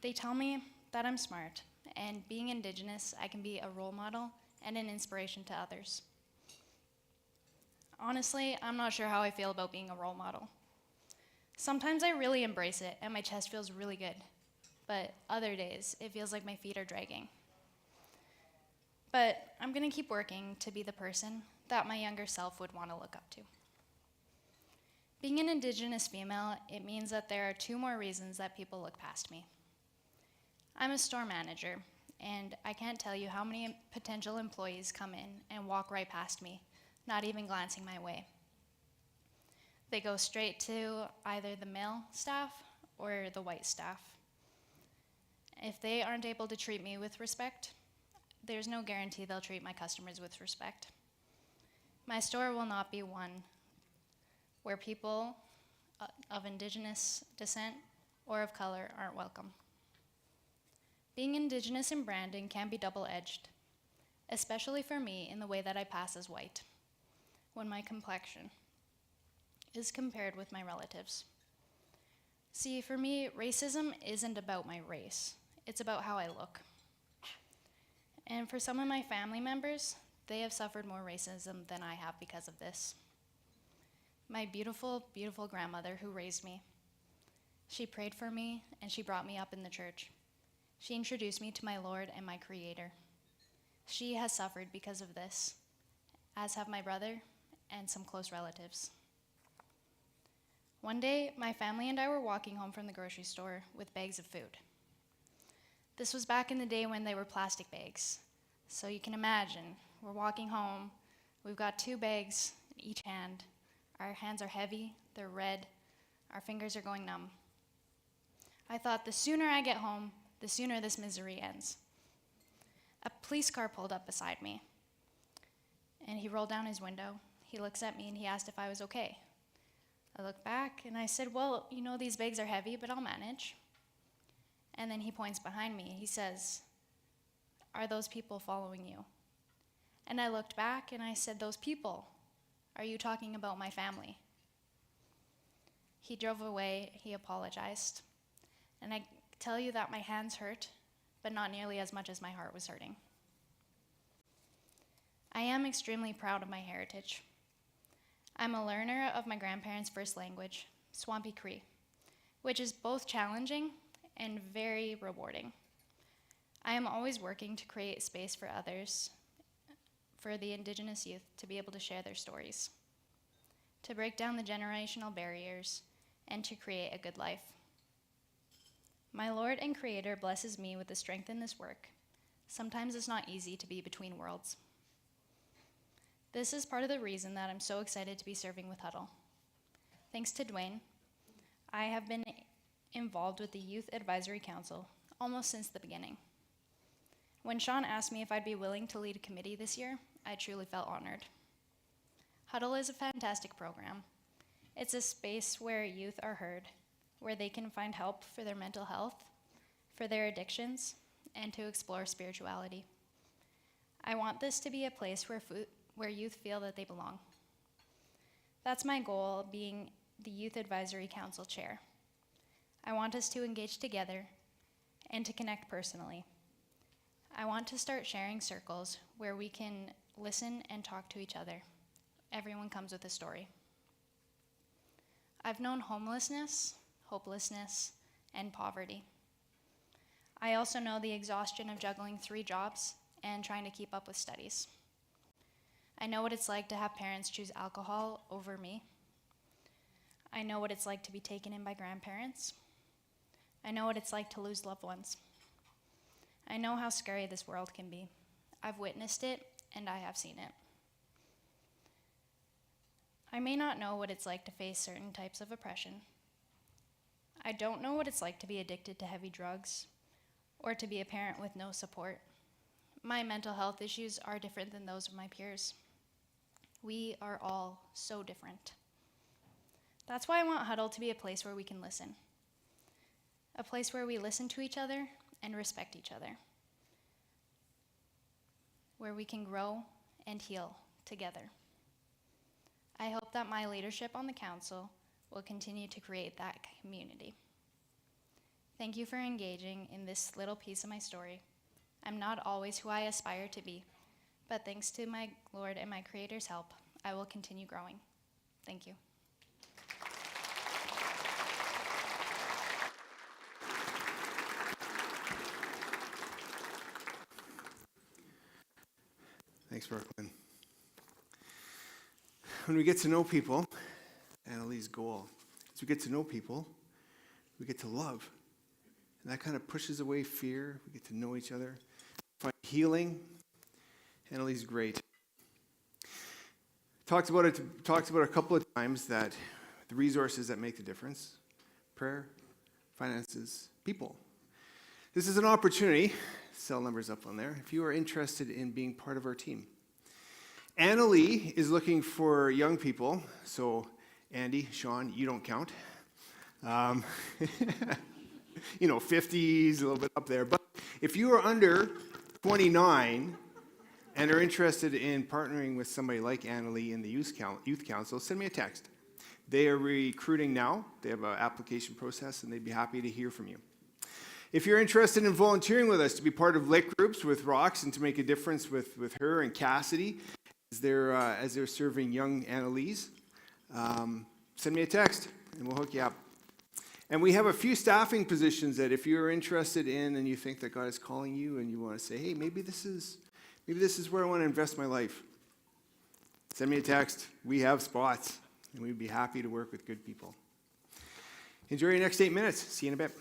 Speaker 7: They tell me that I'm smart, and being Indigenous, I can be a role model and an inspiration to others. Honestly, I'm not sure how I feel about being a role model. Sometimes I really embrace it, and my chest feels really good, but other days, it feels like my feet are dragging. But I'm going to keep working to be the person that my younger self would want to look up to. Being an Indigenous female, it means that there are 2 more reasons that people look past me. I'm a store manager, and I can't tell you how many potential employees come in and walk right past me, not even glancing my way. They go straight to either the male staff or the white staff. If they aren't able to treat me with respect, there's no guarantee they'll treat my customers with respect. My store will not be one where people of Indigenous descent or of color aren't welcome. Being Indigenous in branding can be double-edged, especially for me in the way that I pass as white, when my complexion is compared with my relatives. See, for me, racism isn't about my race. It's about how I look. And for some of my family members, they have suffered more racism than I have because of this. My beautiful, beautiful grandmother who raised me, she prayed for me and she brought me up in the church. She introduced me to my Lord and my Creator. She has suffered because of this, as have my brother and some close relatives. One day, my family and I were walking home from the grocery store with bags of food. This was back in the day when they were plastic bags. So you can imagine, we're walking home, we've got 2 bags in each hand. Our hands are heavy, they're red, our fingers are going numb. I thought the sooner I get home, the sooner this misery ends. A police car pulled up beside me, and he rolled down his window. He looks at me and he asked if I was okay. I looked back and I said, well, you know, these bags are heavy, but I'll manage. And then he points behind me. He says, are those people following you? And I looked back and I said, those people, are you talking about my family? He drove away, he apologized. And I tell you that my hands hurt, but not nearly as much as my heart was hurting. I am extremely proud of my heritage. I'm a learner of my grandparents' first language, Swampy Cree, which is both challenging and very rewarding. I am always working to create space for others, for the Indigenous youth to be able to share their stories, to break down the generational barriers, and to create a good life. My Lord and Creator blesses me with the strength in this work. Sometimes it's not easy to be between worlds. This is part of the reason that I'm so excited to be serving with Huddle. Thanks to Dwayne, I have been involved with the Youth Advisory Council almost since the beginning. When Sean asked me if I'd be willing to lead a committee this year, I truly felt honored. Huddle is a fantastic program. It's a space where youth are heard, where they can find help for their mental health, for their addictions, and to explore spirituality. I want this to be a place where youth feel that they belong. That's my goal, being the Youth Advisory Council chair. I want us to engage together and to connect personally. I want to start sharing circles where we can listen and talk to each other. Everyone comes with a story. I've known homelessness, hopelessness, and poverty. I also know the exhaustion of juggling 3 jobs and trying to keep up with studies. I know what it's like to have parents choose alcohol over me. I know what it's like to be taken in by grandparents. I know what it's like to lose loved ones. I know how scary this world can be. I've witnessed it, and I have seen it. I may not know what it's like to face certain types of oppression. I don't know what it's like to be addicted to heavy drugs or to be a parent with no support. My mental health issues are different than those of my peers. We are all so different. That's why I want Huddle to be a place where we can listen. A place where we listen to each other and respect each other. Where we can grow and heal together. I hope that my leadership on the council will continue to create that community. Thank you for engaging in this little piece of my story. I'm not always who I aspire to be, but thanks to my Lord and my Creator's help, I will continue growing. Thank you.
Speaker 1: Thanks, Brooklyn. When we get to know people, Annalie's goal, as we get to know people, we get to love. And that kind of pushes away fear. We get to know each other, find healing. Annalie's great. Talked about a couple of times that the resources that make the difference: prayer, finances, people. This is an opportunity, cell numbers up on there, if you are interested in being part of our team. Annalie is looking for young people, so Andy, Sean, you don't count. 50s, a little bit up there. But if you are under 29 and are interested in partnering with somebody like Annalie in the youth council, send me a text. They are recruiting now. They have an application process, and they'd be happy to hear from you. If you're interested in volunteering with us to be part of Lake Groups with Rox and to make a difference with her and Cassidy as they're serving young Annalise, send me a text, and we'll hook you up. And we have a few staffing positions that if you're interested in and you think that God is calling you and you want to say, hey, maybe this is where I want to invest my life, send me a text. We have spots, and we'd be happy to work with good people. Enjoy your next 8 minutes. See you in a bit.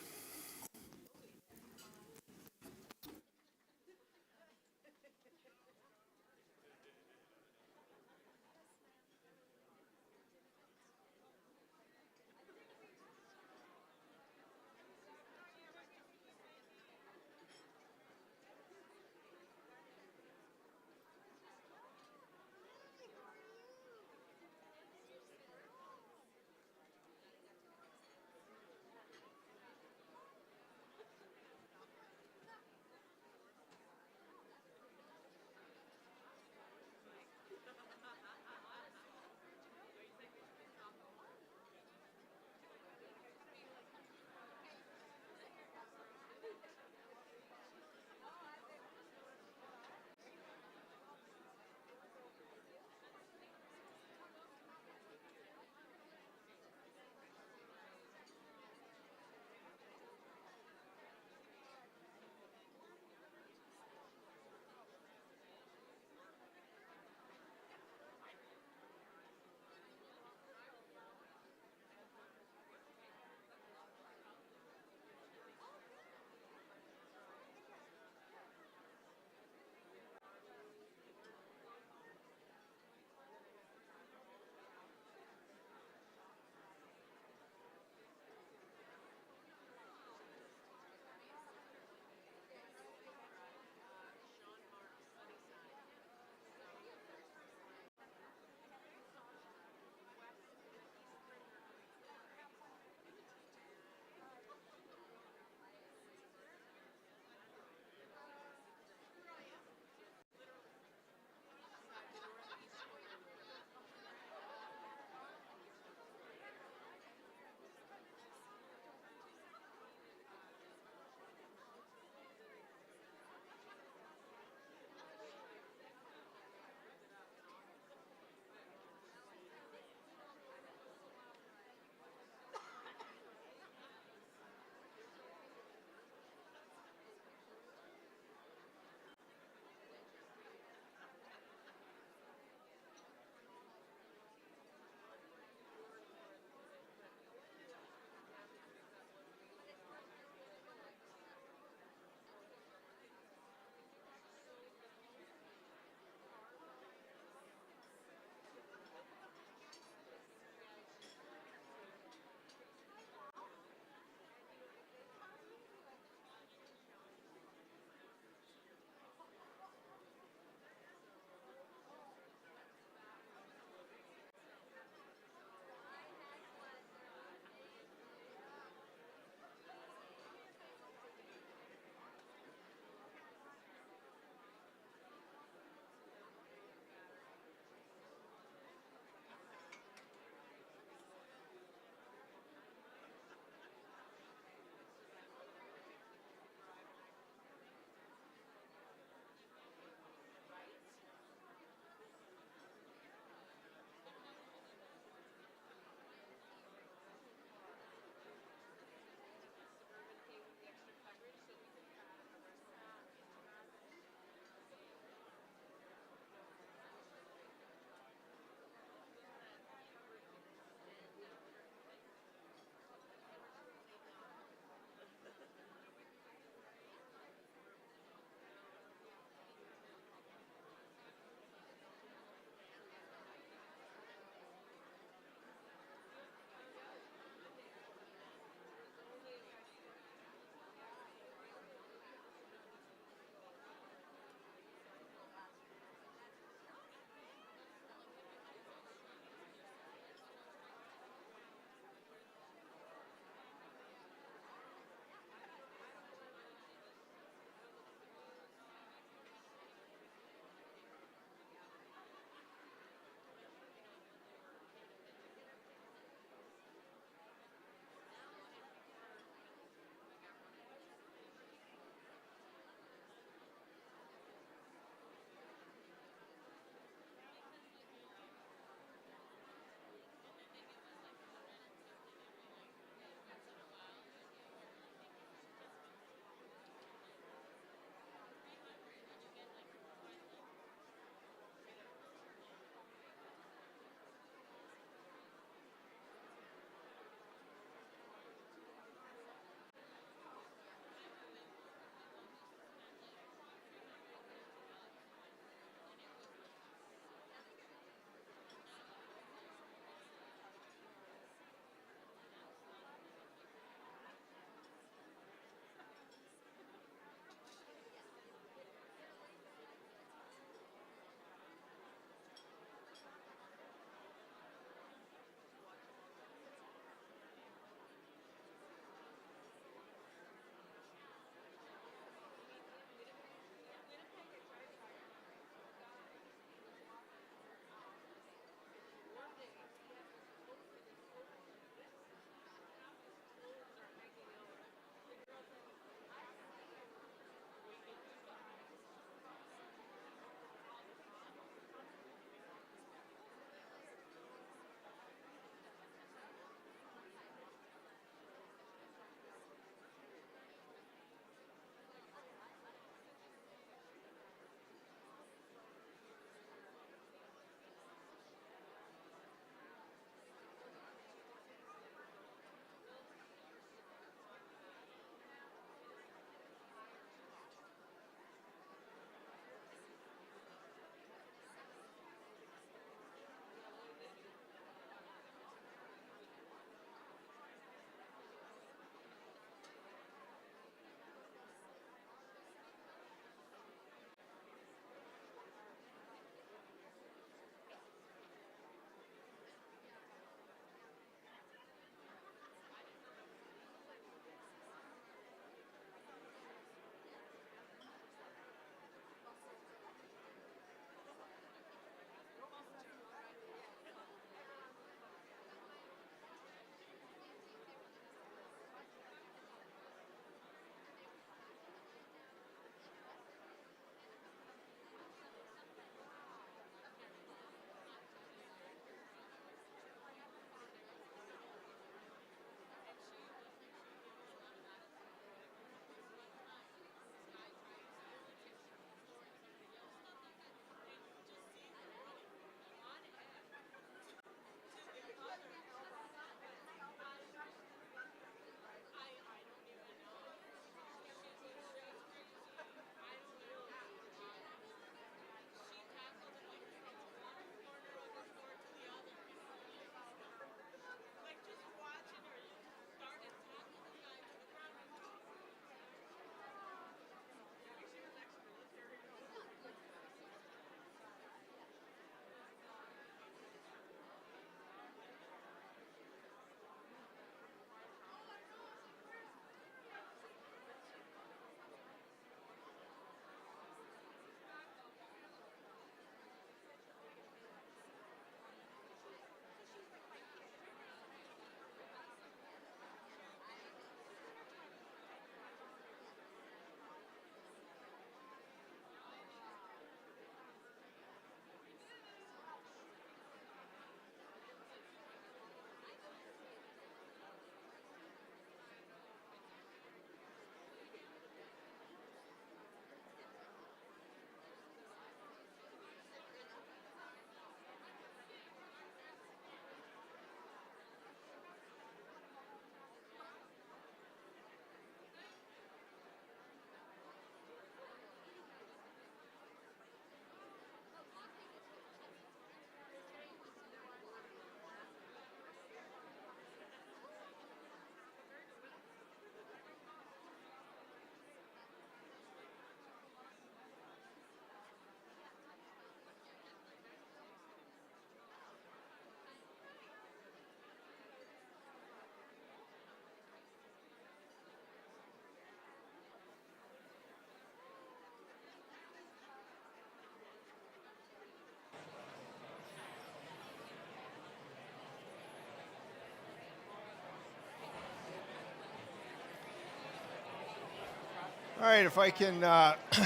Speaker 1: All right, if I can,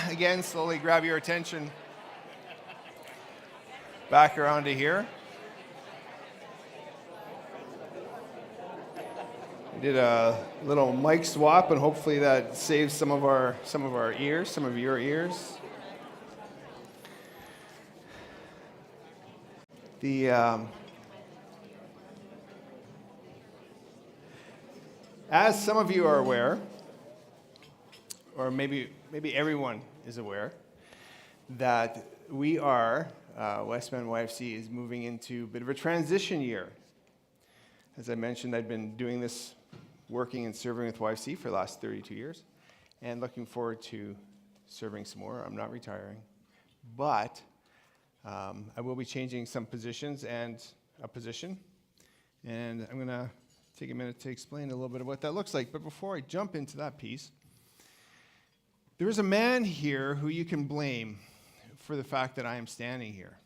Speaker 1: again, slowly grab your attention back around to here. We did a little mic swap, and hopefully that saves some of our ears, some of your ears. As some of you are aware, or maybe everyone is aware, that we are, Westman YFC is moving into a bit of a transition year. As I mentioned, I've been doing this, working and serving with YFC for the last 32 years, and looking forward to serving some more. I'm not retiring, but I will be changing some positions and a position, and I'm going to take a minute to explain a little bit of what that looks like. But before I jump into that piece, there is a man here who you can blame for the fact that I am standing here.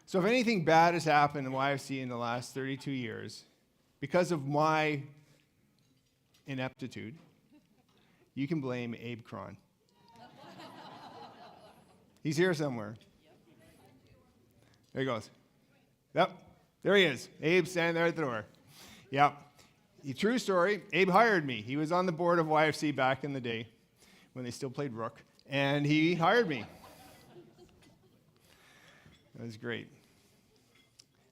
Speaker 1: So if anything bad has happened in YFC in the last 32 years, because of my ineptitude, you can blame Abe Cron. He's here somewhere. There he goes. Yep, there he is. Abe standing there at the door. Yep. True story, Abe hired me. He was on the board of YFC back in the day when they still played Rook, and he hired me. That was great.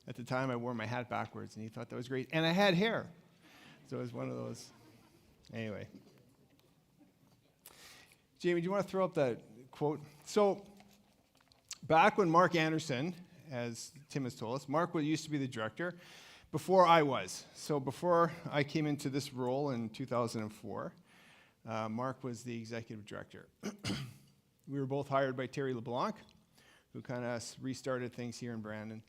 Speaker 1: At the time, I wore my hat backwards, and he thought that was great. And I had hair, so it was one of those. Anyway. Jamie, do you want to throw up that quote? So, back when Mark Anderson, as Tim has told us, Mark used to be the director before I was. So before I came into this role in 2004, Mark was the executive director. We were both hired by Terry LeBlanc, who kind of restarted things here in Brandon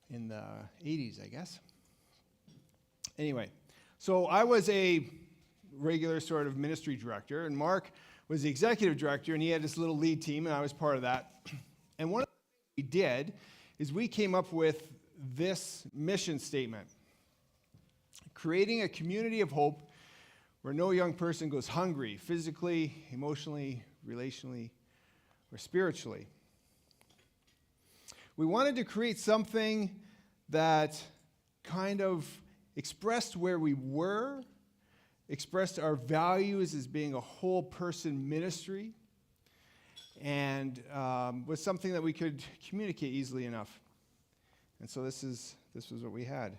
Speaker 1: in the 80s, I guess. Anyway, so I was a regular sort of ministry director, and Mark was the executive director, and he had this little lead team, and I was part of that. And one of the things we did is we came up with this mission statement: creating a community of hope where no young person goes hungry, physically, emotionally, relationally, or spiritually. We wanted to create something that kind of expressed where we were, expressed our values as being a whole person ministry, and was something that we could communicate easily enough. And so this was what we had.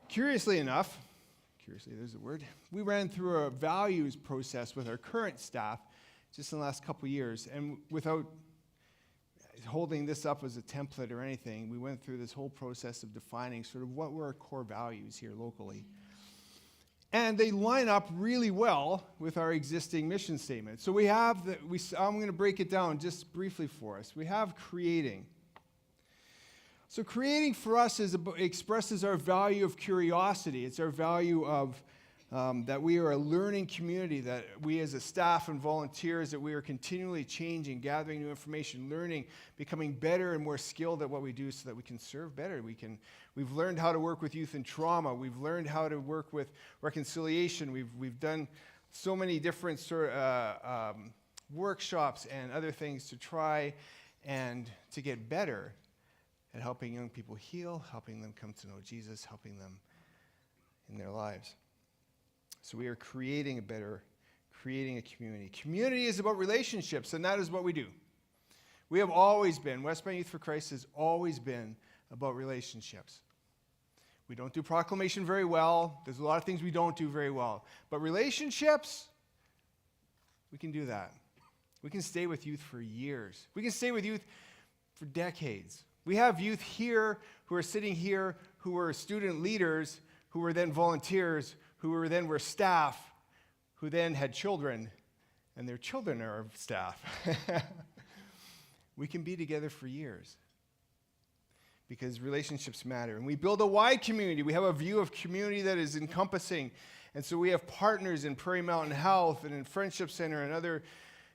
Speaker 1: Curiously, there's a word, we ran through a values process with our current staff just in the last couple years, and without holding this up as a template or anything, we went through this whole process of defining sort of what were our core values here locally. And they line up really well with our existing mission statement. So we have, I'm going to break it down just briefly for us. We have creating. So creating for us expresses our value of curiosity. It's our value of that we are a learning community, that we as a staff and volunteers, that we are continually changing, gathering new information, learning, becoming better and more skilled at what we do so that we can serve better. We've learned how to work with youth in trauma. We've learned how to work with reconciliation. We've done so many different workshops and other things to try and to get better at helping young people heal, helping them come to know Jesus, helping them in their lives. So we are creating a community. Community is about relationships, and that is what we do. We have always been, Westman Youth for Christ has always been about relationships. We don't do proclamation very well. There's a lot of things we don't do very well. But relationships, we can do that. We can stay with youth for years. We can stay with youth for decades. We have youth here who are sitting here who were student leaders, who were then volunteers, who were staff, who then had children, and their children are staff. We can be together for years because relationships matter. And we build a wide community. We have a view of community that is encompassing. And so we have partners in Prairie Mountain Health and in Friendship Center and other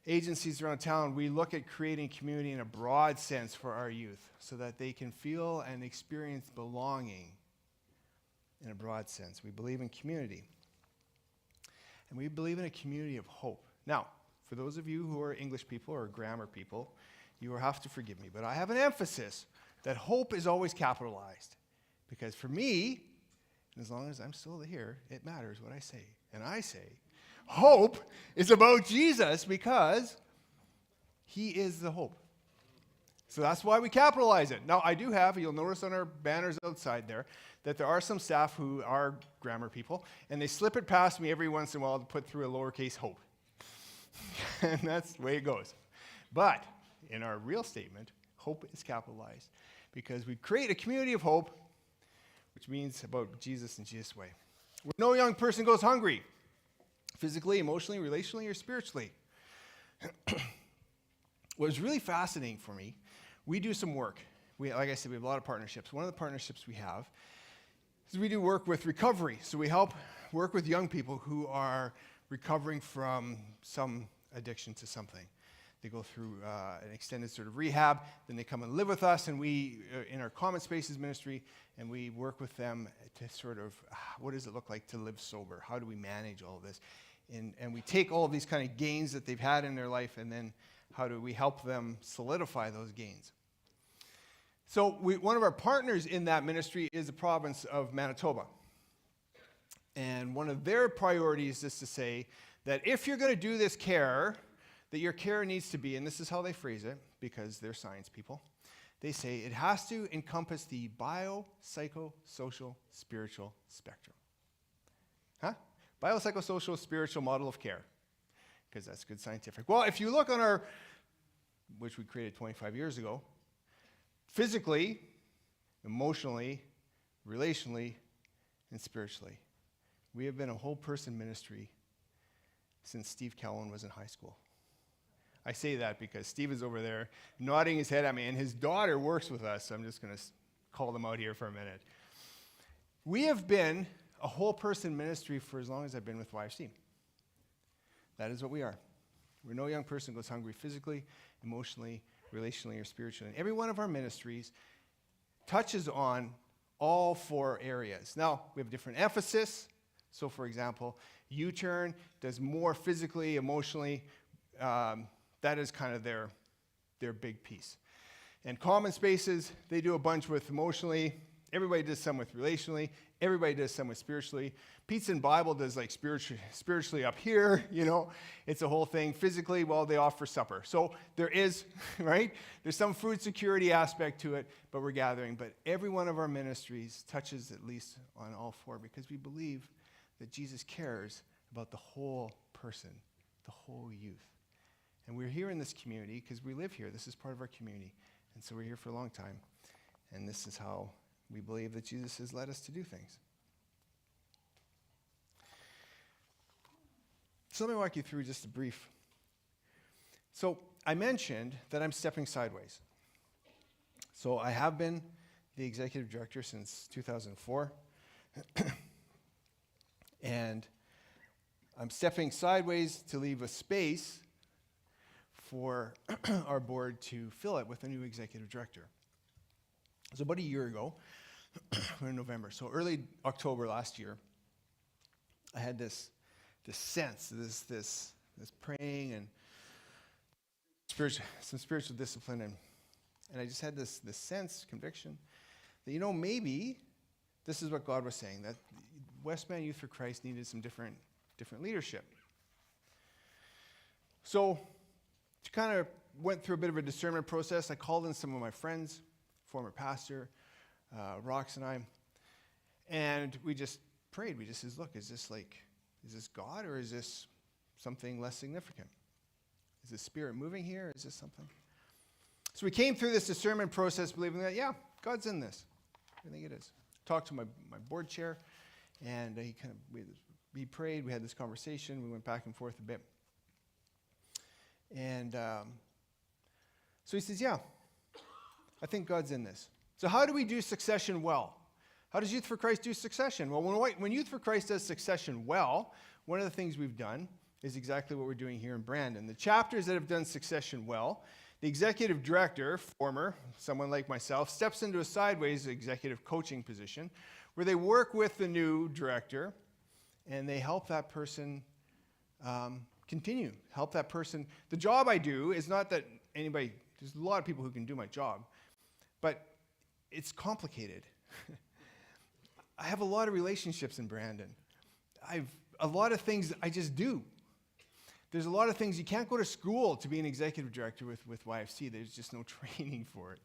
Speaker 1: agencies around town. We look at creating community in a broad sense for our youth so that they can feel and experience belonging in a broad sense. We believe in community. And we believe in a community of hope. Now, for those of you who are English people or grammar people, you will have to forgive me, but I have an emphasis that hope is always capitalized. Because for me, as long as I'm still here, it matters what I say. And I say, hope is about Jesus because he is the hope. So that's why we capitalize it. Now, I do have, you'll notice on our banners outside there, that there are some staff who are grammar people, and they slip it past me every once in a while to put through a lowercase hope. And that's the way it goes. But in our real statement, hope is capitalized because we create a community of hope, which means about Jesus and Jesus' way. Where no young person goes hungry, physically, emotionally, relationally, or spiritually. What was really fascinating for me, we do some work. Like I said, we have a lot of partnerships. One of the partnerships we have is we do work with recovery. So we help work with young people who are recovering from some addiction to something. They go through an extended sort of rehab, then they come and live with us, and we, in our Common Spaces ministry, and we work with them to sort of, what does it look like to live sober? How do we manage all of this? And we take all of these kind of gains that they've had in their life, and then how do we help them solidify those gains? So one of our partners in that ministry is the province of Manitoba. And one of their priorities is to say that if you're going to do this care, that your care needs to be, and this is how they phrase it, because they're science people, they say it has to encompass the biopsychosocial spiritual spectrum. Huh? Biopsychosocial spiritual model of care, because that's good scientific. Well, if you look on our, which we created 25 years ago, physically, emotionally, relationally, and spiritually, we have been a whole person ministry since Steve Cowan was in high school. I say that because Steve is over there nodding his head at me, and his daughter works with us, so I'm just going to call them out here for a minute. We have been a whole person ministry for as long as I've been with YFC. That is what we are. Where no young person goes hungry physically, emotionally, relationally, or spiritually. And every one of our ministries touches on all four areas. Now, we have different emphasis. So, for example, U-Turn does more physically, emotionally. That is kind of their big piece. And Common Spaces, they do a bunch with emotionally. Everybody does some with relationally. Everybody does some with spiritually. Pizza and Bible does like spiritually up here, you know. It's a whole thing. Physically, well, they offer supper. So there is, right? There's some food security aspect to it, but we're gathering. But every one of our ministries touches at least on all four because we believe that Jesus cares about the whole person, the whole youth. And we're here in this community because we live here. This is part of our community. And so we're here for a long time. And this is how we believe that Jesus has led us to do things. So let me walk you through just a brief. So I mentioned that I'm stepping sideways. So I have been the executive director since 2004. And I'm stepping sideways to leave a space for our board to fill it with a new executive director. So about a year ago, we're in November, so early October last year, I had this sense, this praying and some spiritual discipline, and I just had this sense, conviction, that maybe this is what God was saying, that Westman Youth for Christ needed some different leadership. So to kind of went through a bit of a discernment process. I called in some of my friends, former pastor, Rox and I, and we just prayed. We just said, look, is this God or is this something less significant? Is the Spirit moving here? Is this something? So we came through this discernment process believing that, yeah, God's in this. I think it is. Talked to my board chair, and he prayed. We had this conversation. We went back and forth a bit. And so he says, yeah, I think God's in this. So how do we do succession well? How does Youth for Christ do succession? Well, when Youth for Christ does succession well, one of the things we've done is exactly what we're doing here in Brandon. The chapters that have done succession well, the executive director, someone like myself, steps into a sideways executive coaching position where they work with the new director and they help that person continue, help that person. The job I do is not that anybody, there's a lot of people who can do my job, but it's complicated. I have a lot of relationships in Brandon. I've a lot of things I just do. There's a lot of things you can't go to school to be an executive director with YFC. There's just no training for it.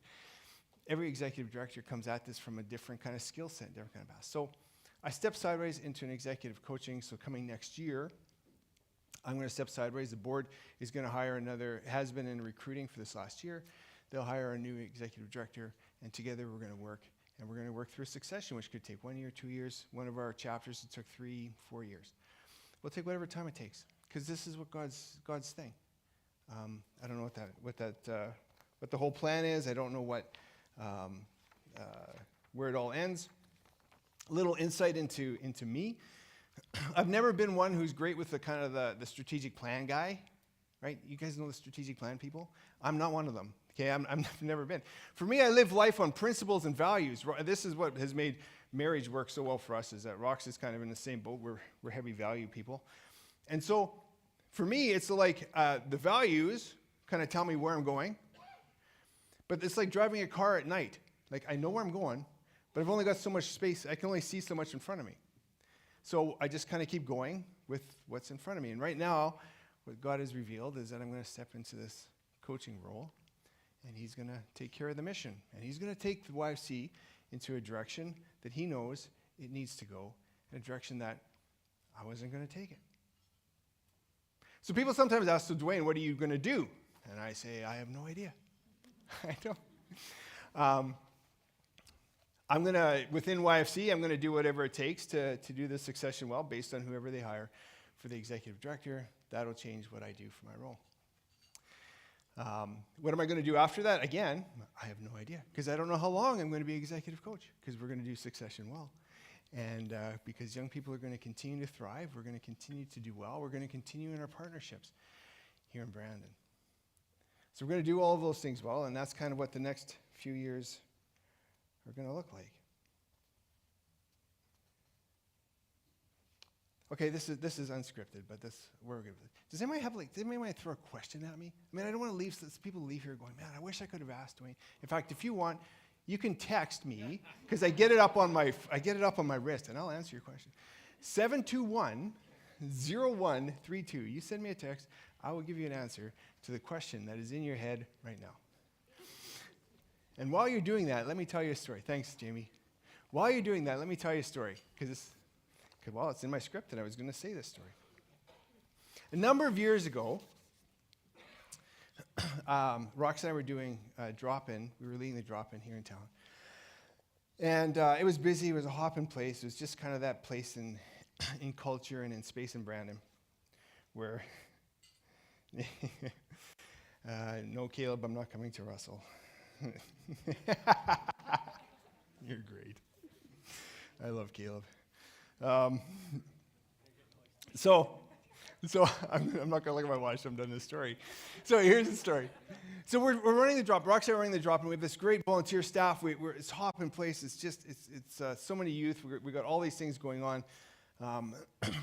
Speaker 1: Every executive director comes at this from a different kind of skill set, different kind of path. So I stepped sideways into an executive coaching. So coming next year, I'm going to step sideways. The board is going to hire another, has been in recruiting for this last year. They'll hire a new executive director, and together we're going to work. And we're going to work through succession, which could take 1 year, 2 years. One of our chapters, it took 3, 4 years. We'll take whatever time it takes, because this is what God's thing. I don't know what the whole plan is. I don't know where it all ends. A little insight into me. I've never been one who's great with the kind of the strategic plan guy, right? You guys know the strategic plan people? I'm not one of them. Okay, I've never been. For me, I live life on principles and values. This is what has made marriage work so well for us, is that Rox is kind of in the same boat. We're heavy value people. And so for me, it's like the values kind of tell me where I'm going. But it's like driving a car at night. Like, I know where I'm going, but I've only got so much space. I can only see so much in front of me. So I just kind of keep going with what's in front of me. And right now, what God has revealed is that I'm going to step into this coaching role, and he's going to take care of the mission. And he's going to take the YFC into a direction that he knows it needs to go, in a direction that I wasn't going to take it. So people sometimes ask, so Dwayne, what are you going to do? And I say, I have no idea. I don't. I'm going to, within YFC, I'm going to do whatever it takes to do this succession well, based on whoever they hire for the executive director. That'll change what I do for my role. What am I going to do after that? Again, I have no idea, because I don't know how long I'm going to be executive coach, because we're going to do succession well. And because young people are going to continue to thrive, we're going to continue to do well, we're going to continue in our partnerships here in Brandon. So we're going to do all of those things well, and that's kind of what the next few years are going to look like. Okay, this is unscripted, but we're good with it. Does anybody want to throw a question at me? I mean, I don't want to leave people leave here going, man, I wish I could have asked Dwayne. In fact, if you want, you can text me, because I get it up on my wrist, and I'll answer your question. 721-0132. You send me a text, I will give you an answer to the question that is in your head right now. And while you're doing that, let me tell you a story. Thanks, Jamie. While you're doing that, let me tell you a story, because it's in my script that I was going to say this story. A number of years ago, Rox and I were doing a drop-in. We were leading the drop-in here in town. And it was busy. It was a hop-in place. It was just kind of that place in culture and in space in Brandon where, no, Caleb, I'm not coming to Russell. You're great. I love Caleb. So I'm not going to look at my watch. I'm done this story. So here's the story. So we're running the drop. Roxanne running the drop, and we have this great volunteer staff. It's hop in place. It's so many youth. We got all these things going on.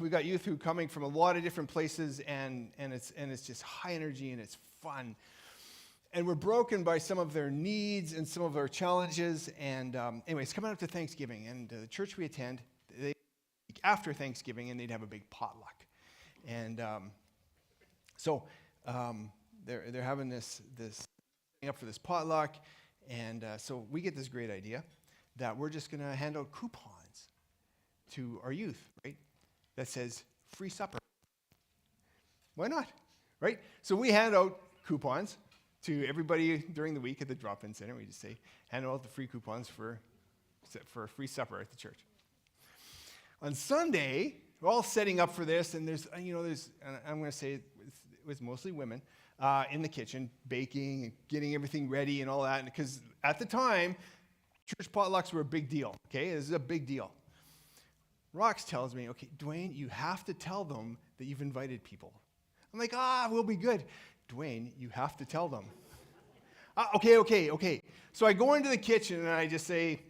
Speaker 1: We got youth who are coming from a lot of different places, and it's just high energy and it's fun. And we're broken by some of their needs and some of our challenges. And anyway, it's coming up to Thanksgiving, and the church we attend, after Thanksgiving, and they'd have a big potluck. And so they're having this up for this potluck, and so we get this great idea that we're just going to hand out coupons to our youth, right? That says free supper. Why not, right? So we hand out coupons to everybody during the week at the drop-in center. We just say, hand out the free coupons for a free supper at the church. On Sunday, we're all setting up for this, and there's and I'm going to say it was mostly women in the kitchen, baking and getting everything ready and all that. Because at the time, church potlucks were a big deal. Okay, this is a big deal. Rox tells me, okay, Dwayne, you have to tell them that you've invited people. I'm like, we'll be good. Dwayne, you have to tell them. Okay. So I go into the kitchen and I just say,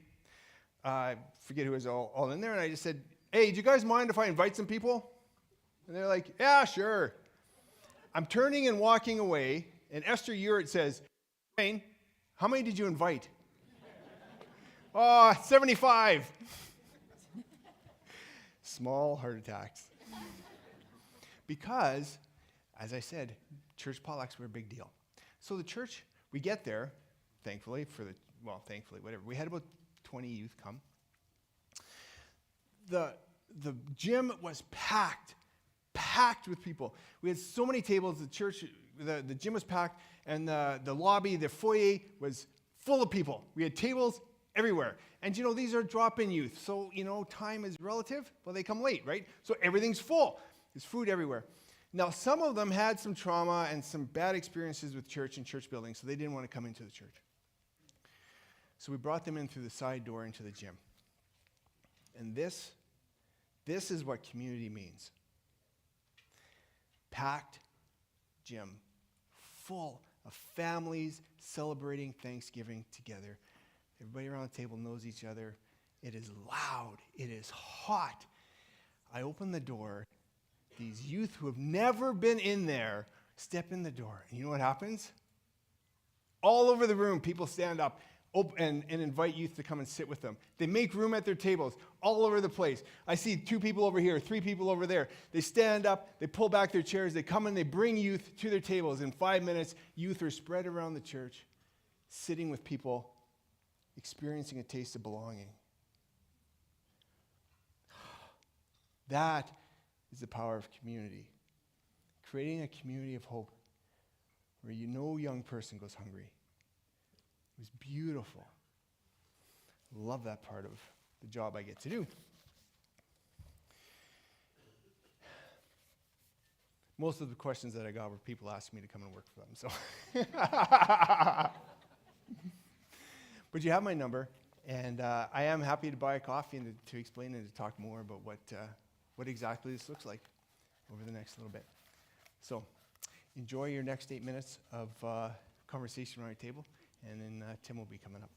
Speaker 1: forget who was all in there, and I just said, hey, do you guys mind if I invite some people? And they're like, yeah, sure. I'm turning and walking away, and Esther Uritt says, Wayne, how many did you invite? Oh, 75. Small heart attacks. Because, as I said, church potlucks were a big deal. So the church, we get there, thankfully, whatever. We had about 20 youth come. The gym was packed with people. We had so many tables, the gym was packed, and the lobby, the foyer was full of people. We had tables everywhere. And these are drop-in youth, so time is relative. Well, they come late, right? So everything's full. There's food everywhere. Now, some of them had some trauma and some bad experiences with church and church buildings, so they didn't want to come into the church. So we brought them in through the side door into the gym. And this is what community means. Packed gym, full of families celebrating Thanksgiving together. Everybody around the table knows each other. It is loud. It is hot. I open the door. These youth who have never been in there step in the door. And you know what happens? All over the room, people stand up and invite youth to come and sit with them. They make room at their tables all over the place. I see 2 people over here, 3 people over there. They stand up, they pull back their chairs, they come and they bring youth to their tables. In 5 minutes, youth are spread around the church, sitting with people, experiencing a taste of belonging. That is the power of community. Creating a community of hope where no young person goes hungry. It was beautiful. Love that part of the job I get to do. Most of the questions that I got were people asking me to come and work for them. So, but you have my number, and I am happy to buy a coffee and to explain and to talk more about what exactly this looks like over the next little bit. So, enjoy your next 8 minutes of conversation around your table, and then Tim will be coming up.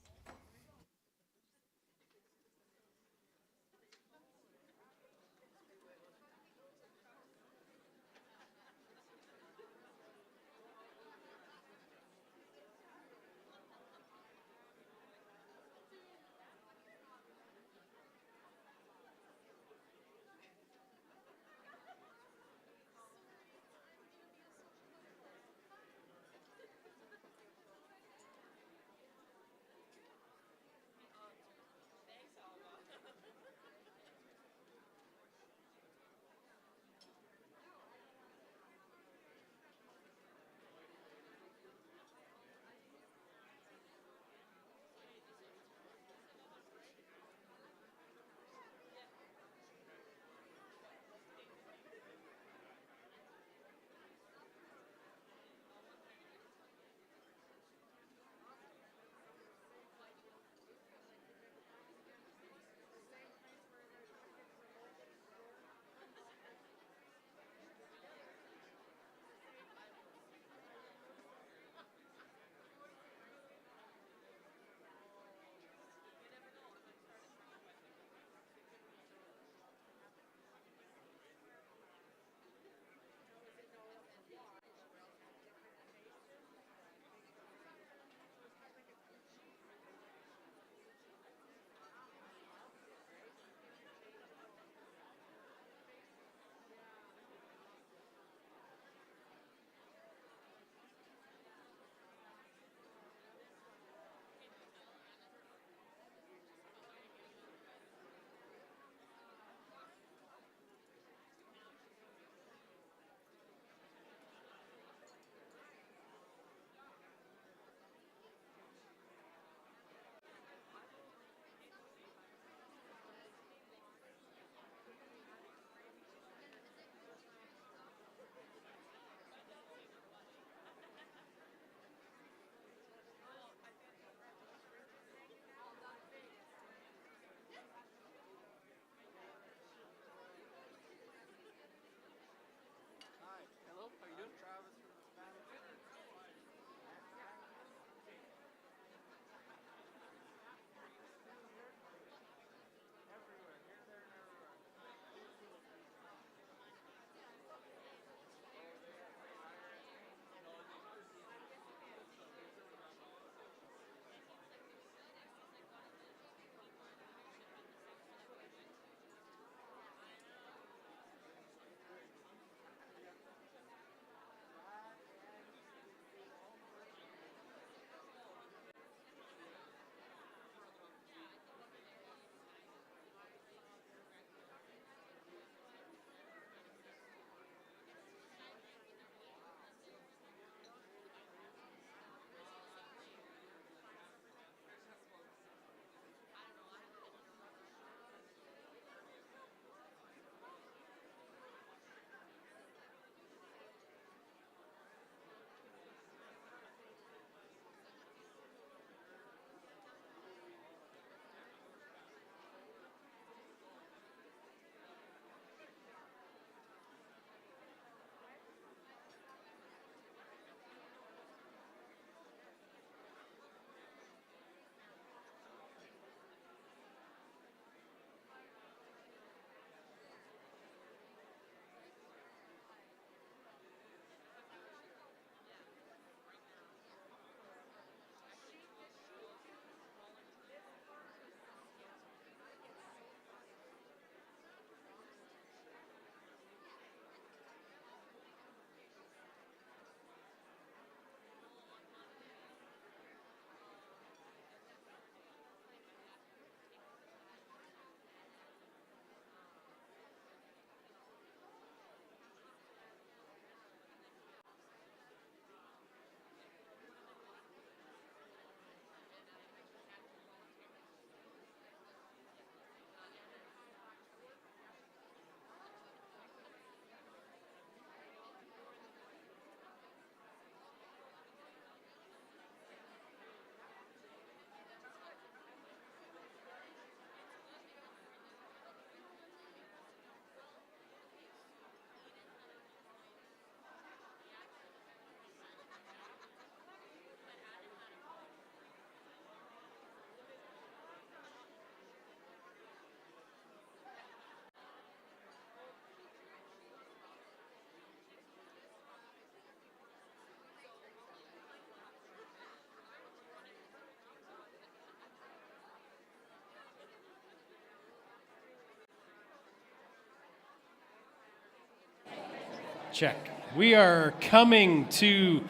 Speaker 4: Check. We are coming to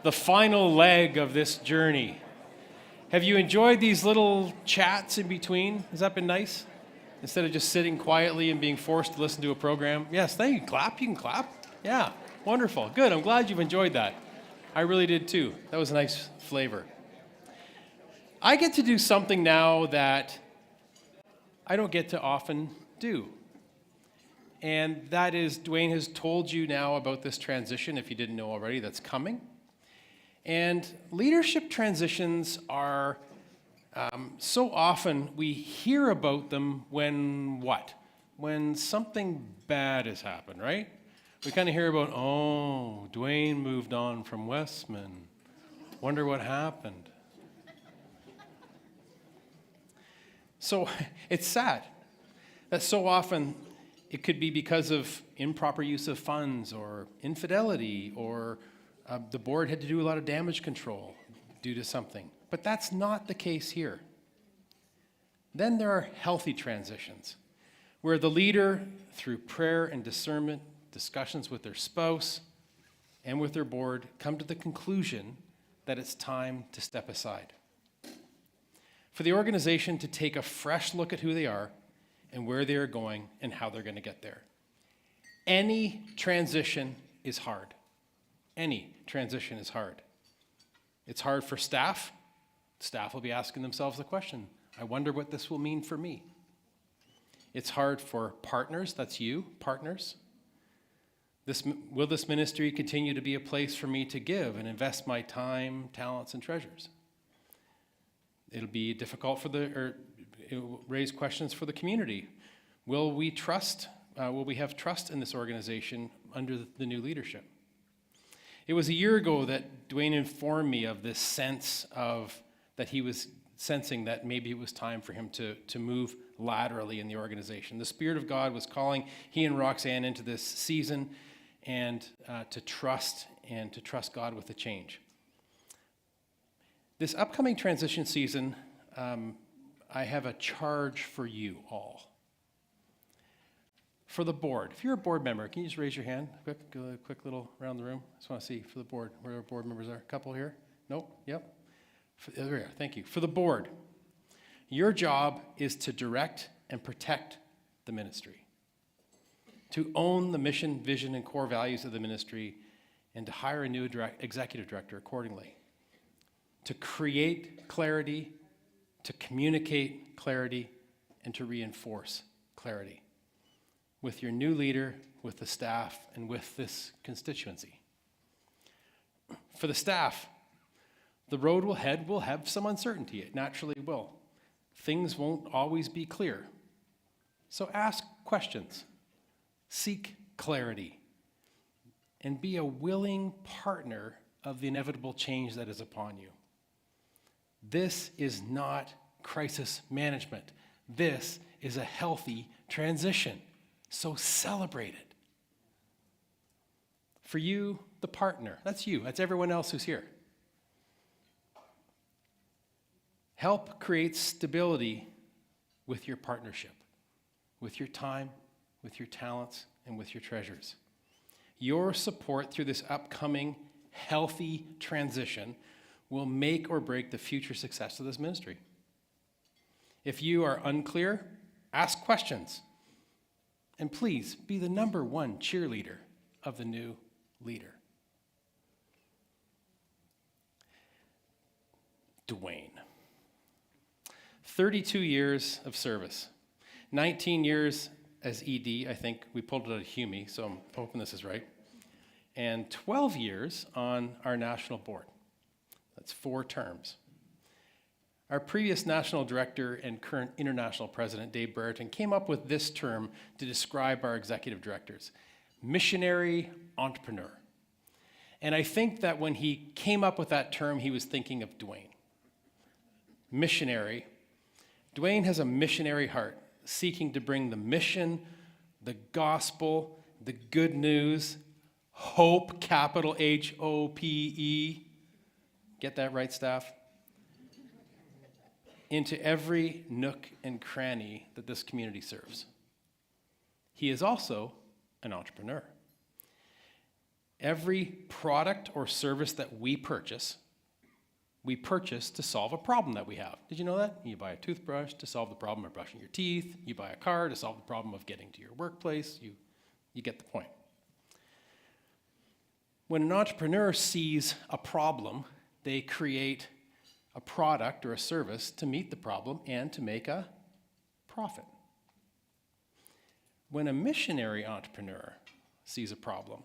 Speaker 4: the final leg of this journey. Have you enjoyed these little chats in between? Has that been nice? Instead of just sitting quietly and being forced to listen to a program? Yes, thank you. Clap. You can clap. Yeah, wonderful. Good. I'm glad you've enjoyed that. I really did too. That was a nice flavor. I get to do something now that I don't get to often do. And that is, Dwayne has told you now about this transition, if you didn't know already, that's coming. And leadership transitions are so often we hear about them when what? When something bad has happened, right? We kind of hear about, oh, Dwayne moved on from Westman. Wonder what happened. So it's sad that so often it could be because of improper use of funds or infidelity or the board had to do a lot of damage control due to something. But that's not the case here. Then there are healthy transitions where the leader, through prayer and discernment, discussions with their spouse and with their board, come to the conclusion that it's time to step aside. For the organization to take a fresh look at who they are and where they are going and how they're going to get there. Any transition is hard. Any transition is hard. It's hard for staff. Staff will be asking themselves the question, I wonder what this will mean for me. It's hard for partners, that's you, partners. Will this ministry continue to be a place for me to give and invest my time, talents, and treasures? It'll be difficult it will raise questions for the community. Will we have trust in this organization under the new leadership? It was a year ago that Dwayne informed me of this sense of that he was sensing that maybe it was time for him to move laterally in the organization. The Spirit of God was calling he and Roxanne into this season and to trust God with the change. This upcoming transition season, I have a charge for you all. For the board, if you're a board member, can you just raise your hand? Quick little around the room. I just want to see for the board where our board members are. A couple here? Nope. Yep. There we are. Thank you. For the board, your job is to direct and protect the ministry, to own the mission, vision, and core values of the ministry, and to hire a new executive director accordingly, to create clarity, to communicate clarity, and to reinforce clarity with your new leader, with the staff, and with this constituency. For the staff, the road will have some uncertainty. It naturally will. Things won't always be clear. So ask questions, seek clarity, and be a willing partner of the inevitable change that is upon you. This is not crisis management. This is a healthy transition. So celebrate it. For you, the partner, that's you, that's everyone else who's here. Help create stability with your partnership, with your time, with your talents, and with your treasures. Your support through this upcoming healthy transition will make or break the future success of this ministry. If you are unclear, ask questions. And please be the number one cheerleader of the new leader. Dwayne. 32 years of service. 19 years as ED, I think we pulled it out of Hume, so I'm hoping this is right. And 12 years on our national board. That's 4 terms. Our previous national director and current international president, Dave Brereton, came up with this term to describe our executive directors: missionary entrepreneur. And I think that when he came up with that term, he was thinking of Dwayne. Missionary. Dwayne has a missionary heart, seeking to bring the mission, the gospel, the good news, hope, capital H-O-P-E. Get that right, staff? Into every nook and cranny that this community serves. He is also an entrepreneur. Every product or service that we purchase to solve a problem that we have. Did you know that? You buy a toothbrush to solve the problem of brushing your teeth. You buy a car to solve the problem of getting to your workplace. You get the point. When an entrepreneur sees a problem, they create a product or a service to meet the problem and to make a profit. When a missionary entrepreneur sees a problem,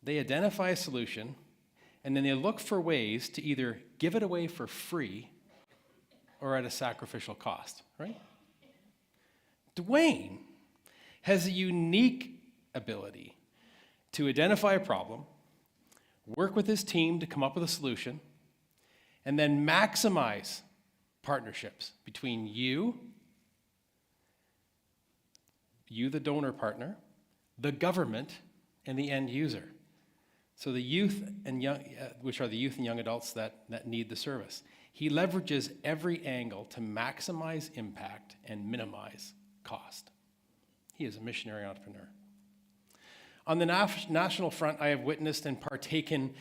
Speaker 4: they identify a solution, and then they look for ways to either give it away for free or at a sacrificial cost, right? Dwayne has a unique ability to identify a problem, work with his team to come up with a solution, and then maximize partnerships between you, the donor partner, the government, and the end user. So the youth and young, which are the youth and young adults that need the service. He leverages every angle to maximize impact and minimize cost. He is a missionary entrepreneur. On the national front, I have witnessed and partaken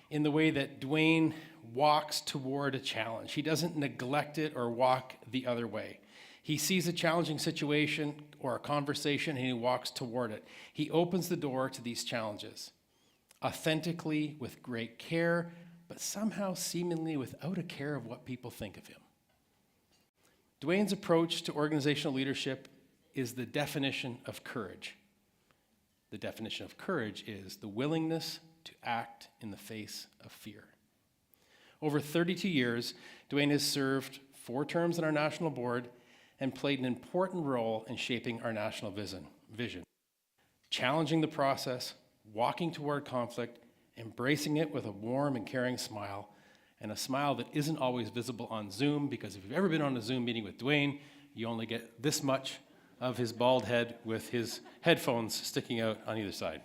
Speaker 4: in the way that Dwayne walks toward a challenge. He doesn't neglect it or walk the other way. He sees a challenging situation or a conversation and he walks toward it. He opens the door to these challenges, authentically, with great care, but somehow seemingly without a care of what people think of him. Dwayne's approach to organizational leadership is the definition of courage. The definition of courage is the willingness to act in the face of fear. Over 32 years, Dwayne has served 4 terms on our national board and played an important role in shaping our national vision, challenging the process, walking toward conflict, embracing it with a warm and caring smile, and a smile that isn't always visible on Zoom, because if you've ever been on a Zoom meeting with Dwayne, you only get this much of his bald head with his headphones sticking out on either side.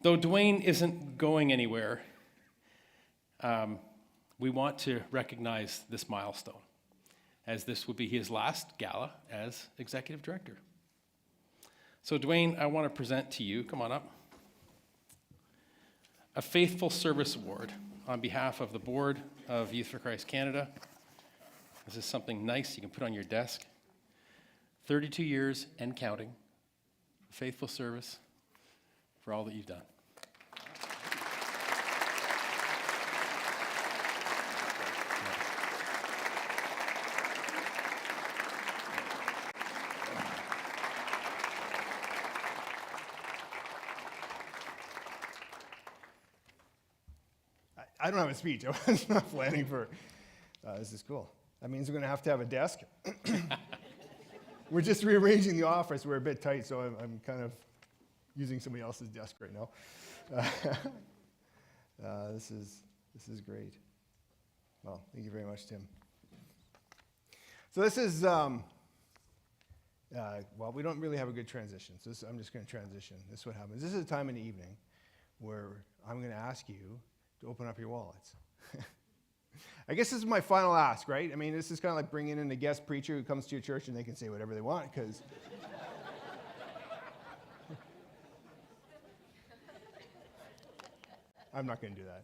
Speaker 4: Though Dwayne isn't going anywhere, we want to recognize this milestone, as this will be his last gala as executive director. So Dwayne, I want to present to you, come on up, a Faithful Service Award on behalf of the Board of Youth for Christ Canada. This is something nice you can put on your desk. 32 years and counting, faithful service for all that you've done.
Speaker 1: I don't have a speech. I was not planning for. This is cool. That means we're going to have a desk. We're just rearranging the office. We're a bit tight, so I'm kind of using somebody else's desk right now. This is great. Well, thank you very much, Tim. So this is, well, we don't really have a good transition, so I'm just going to transition. This is what happens. This is a time in the evening where I'm going to ask you to open up your wallets. I guess this is my final ask, right? I mean, this is kind of like bringing in a guest preacher who comes to your church and they can say whatever they want, because I'm not going to do that.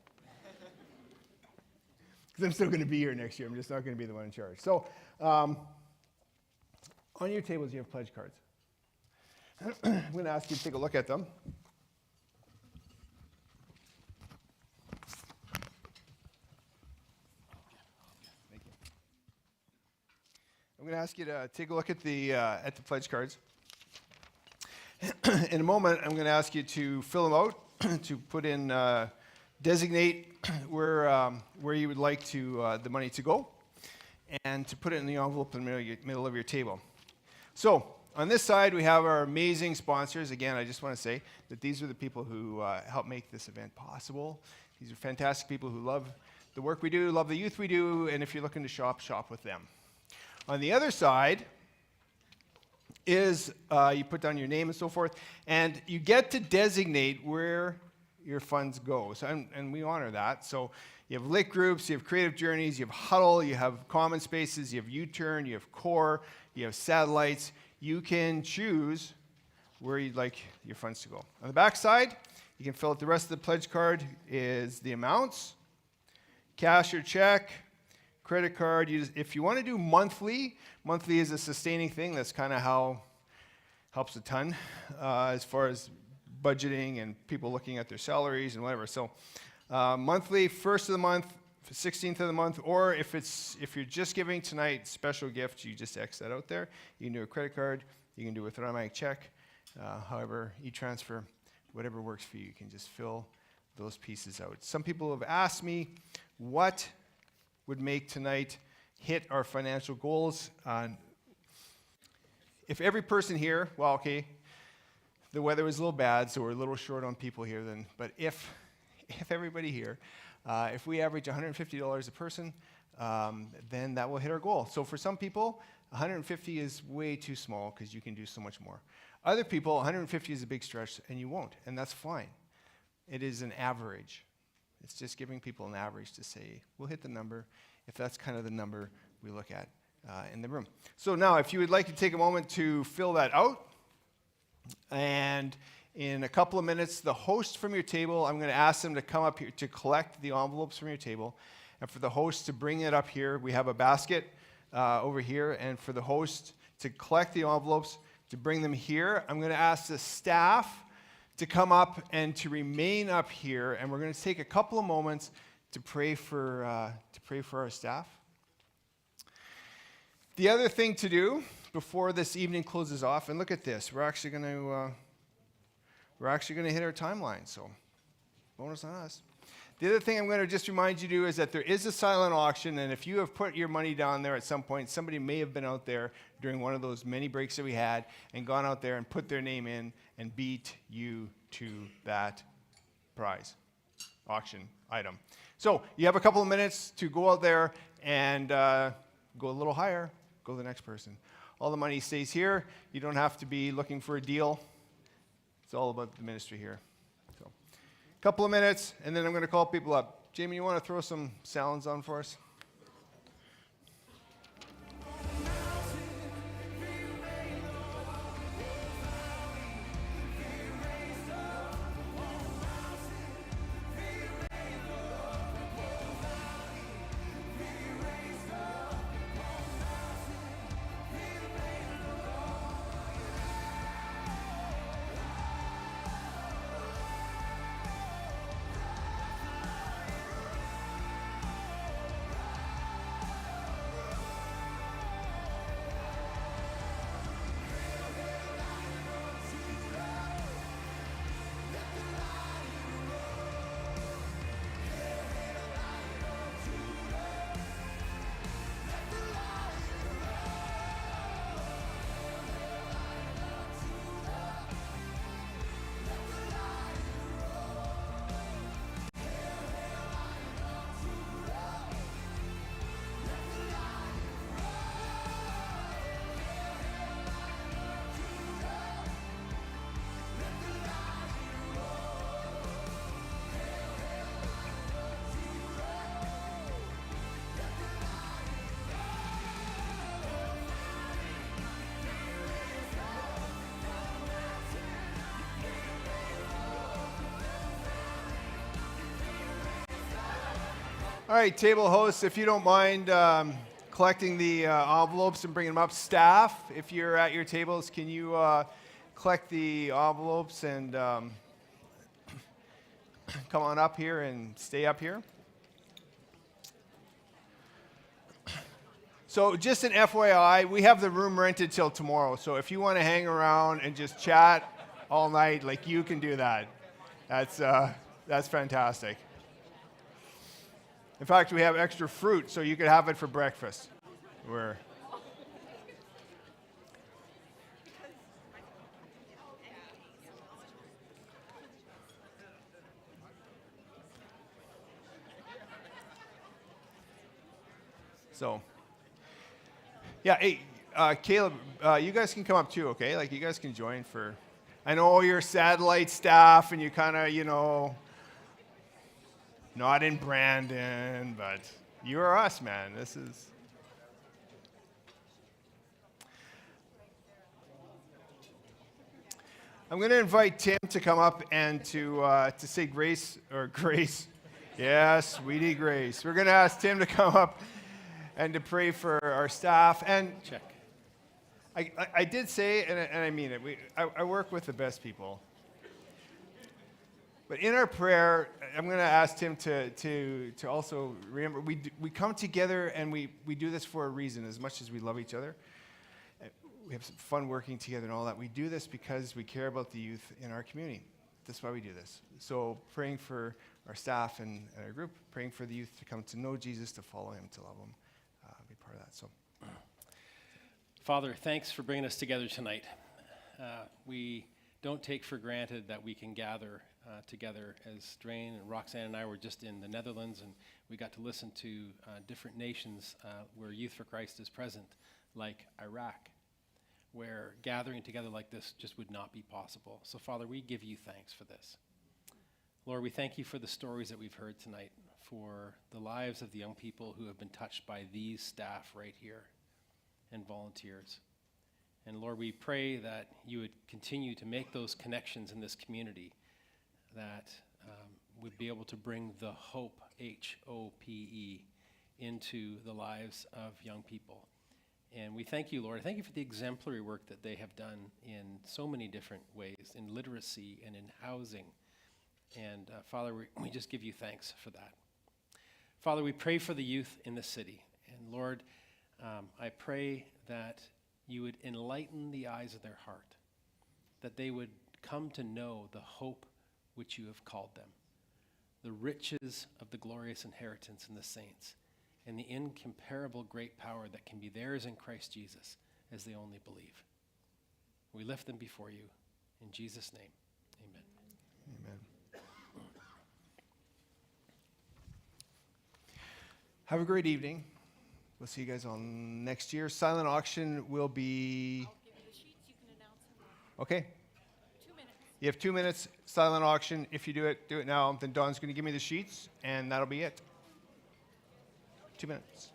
Speaker 1: Because I'm still going to be here next year. I'm just not going to be the one in charge. So, on your tables, you have pledge cards. I'm going to ask you to take a look at them. I'm going to ask you to take a look at the pledge cards. In a moment, I'm going to ask you to fill them out, to put in, designate where you would like the money to go, and to put it in the envelope in the middle of your table. So, on this side, we have our amazing sponsors. Again, I just want to say that these are the people who help make this event possible. These are fantastic people who love the work we do, love the youth we do, and if you're looking to shop with them. On the other side is you put down your name and so forth, and you get to designate where your funds go. So, and we honor that. So you have lit groups, you have creative journeys, you have huddle, you have common spaces, you have U-turn, you have core, you have satellites. You can choose where you'd like your funds to go. On the back side, you can fill out the rest of the pledge card is the amounts, cash or check, credit card. If you want to do monthly is a sustaining thing. That's kind of how helps a ton as far as budgeting and people looking at their salaries and whatever. So monthly, first of the month, 16th of the month, or if you're just giving tonight special gift, you just X that out there. You can do a credit card, you can do with an automatic check, however, e-transfer, whatever works for you. You can just fill those pieces out. Some people have asked me what would make tonight hit our financial goals. If every person here, well, okay, the weather was a little bad, so we're a little short on people here then, but if everybody here, if we average $150 a person, then that will hit our goal. So for some people, 150 is way too small because you can do so much more. Other people, 150 is a big stretch and you won't, and that's fine. It is an average. It's just giving people an average to say, we'll hit the number if that's kind of the number we look at in the room. So now, if you would like to take a moment to fill that out, and in a couple of minutes, the host from your table, I'm going to ask them to come up here to collect the envelopes from your table, and for the host to bring it up here. We have a basket over here, and for the host to collect the envelopes, to bring them here. I'm going to ask the staff to come up and to remain up here, and we're going to take a couple of moments to pray for our staff. The other thing to do before this evening closes off, and look at this, we're actually going to hit our timeline, so bonus on us. The other thing I'm going to just remind you to do is that there is a silent auction, and if you have put your money down there at some point, somebody may have been out there during one of those many breaks that we had and gone out there and put their name in and beat you to that prize auction item. So you have a couple of minutes to go out there and go a little higher, go to the next person. All the money stays here. You don't have to be looking for a deal. It's all about the ministry here. So, a couple of minutes, and then I'm going to call people up. Jamie, you want to throw some sounds on for us? All right, table hosts, if you don't mind collecting the envelopes and bringing them up. Staff, if you're at your tables, can you collect the envelopes and come on up here and stay up here? So just an FYI, we have the room rented till tomorrow. So if you want to hang around and just chat all night, like, you can do that. That's fantastic. In fact, we have extra fruit, so you could have it for breakfast. So, yeah, hey, Caleb, you guys can come up too, okay? Like, you guys can join for, I know you're satellite staff and you kind of, not in Brandon, but you are us, man. This is. I'm going to invite Tim to come up and to say grace, or grace. Yes, we need grace. We're going to ask Tim to come up and to pray for our staff. And
Speaker 4: Check.
Speaker 1: I did say, and I mean it, I work with the best people. But in our prayer, I'm going to ask Tim to also remember, we come together and we do this for a reason. As much as we love each other, we have some fun working together and all that. We do this because we care about the youth in our community. That's why we do this. So praying for our staff and our group, praying for the youth to come to know Jesus, to follow him, to love him, be part of that. So,
Speaker 4: Father, thanks for bringing us together tonight. We don't take for granted that we can gather together, as Dwayne and Roxanne and I were just in the Netherlands, and we got to listen to different nations where Youth for Christ is present, like Iraq, where gathering together like this just would not be possible. So, Father, we give you thanks for this. Lord, we thank you for the stories that we've heard tonight, for the lives of the young people who have been touched by these staff right here and volunteers. And Lord, we pray that you would continue to make those connections in this community that would be able to bring the hope, H-O-P-E, into the lives of young people. And we thank you, Lord. I thank you for the exemplary work that they have done in so many different ways, in literacy and in housing. And Father, we just give you thanks for that. Father, we pray for the youth in the city. And Lord, I pray that you would enlighten the eyes of their heart, that they would come to know the hope which you have called them, the riches of the glorious inheritance in the saints, and the incomparable great power that can be theirs in Christ Jesus as they only believe. We lift them before you. In Jesus' name, amen.
Speaker 1: amen. Have a great evening. We'll see you guys on next year. Silent auction will be...
Speaker 6: I'll give you the sheets. You can announce them.
Speaker 1: Okay.
Speaker 6: 2 minutes.
Speaker 1: You have 2 minutes, silent auction. If you do it now. Then Don's going to give me the sheets, and that'll be it. 2 minutes.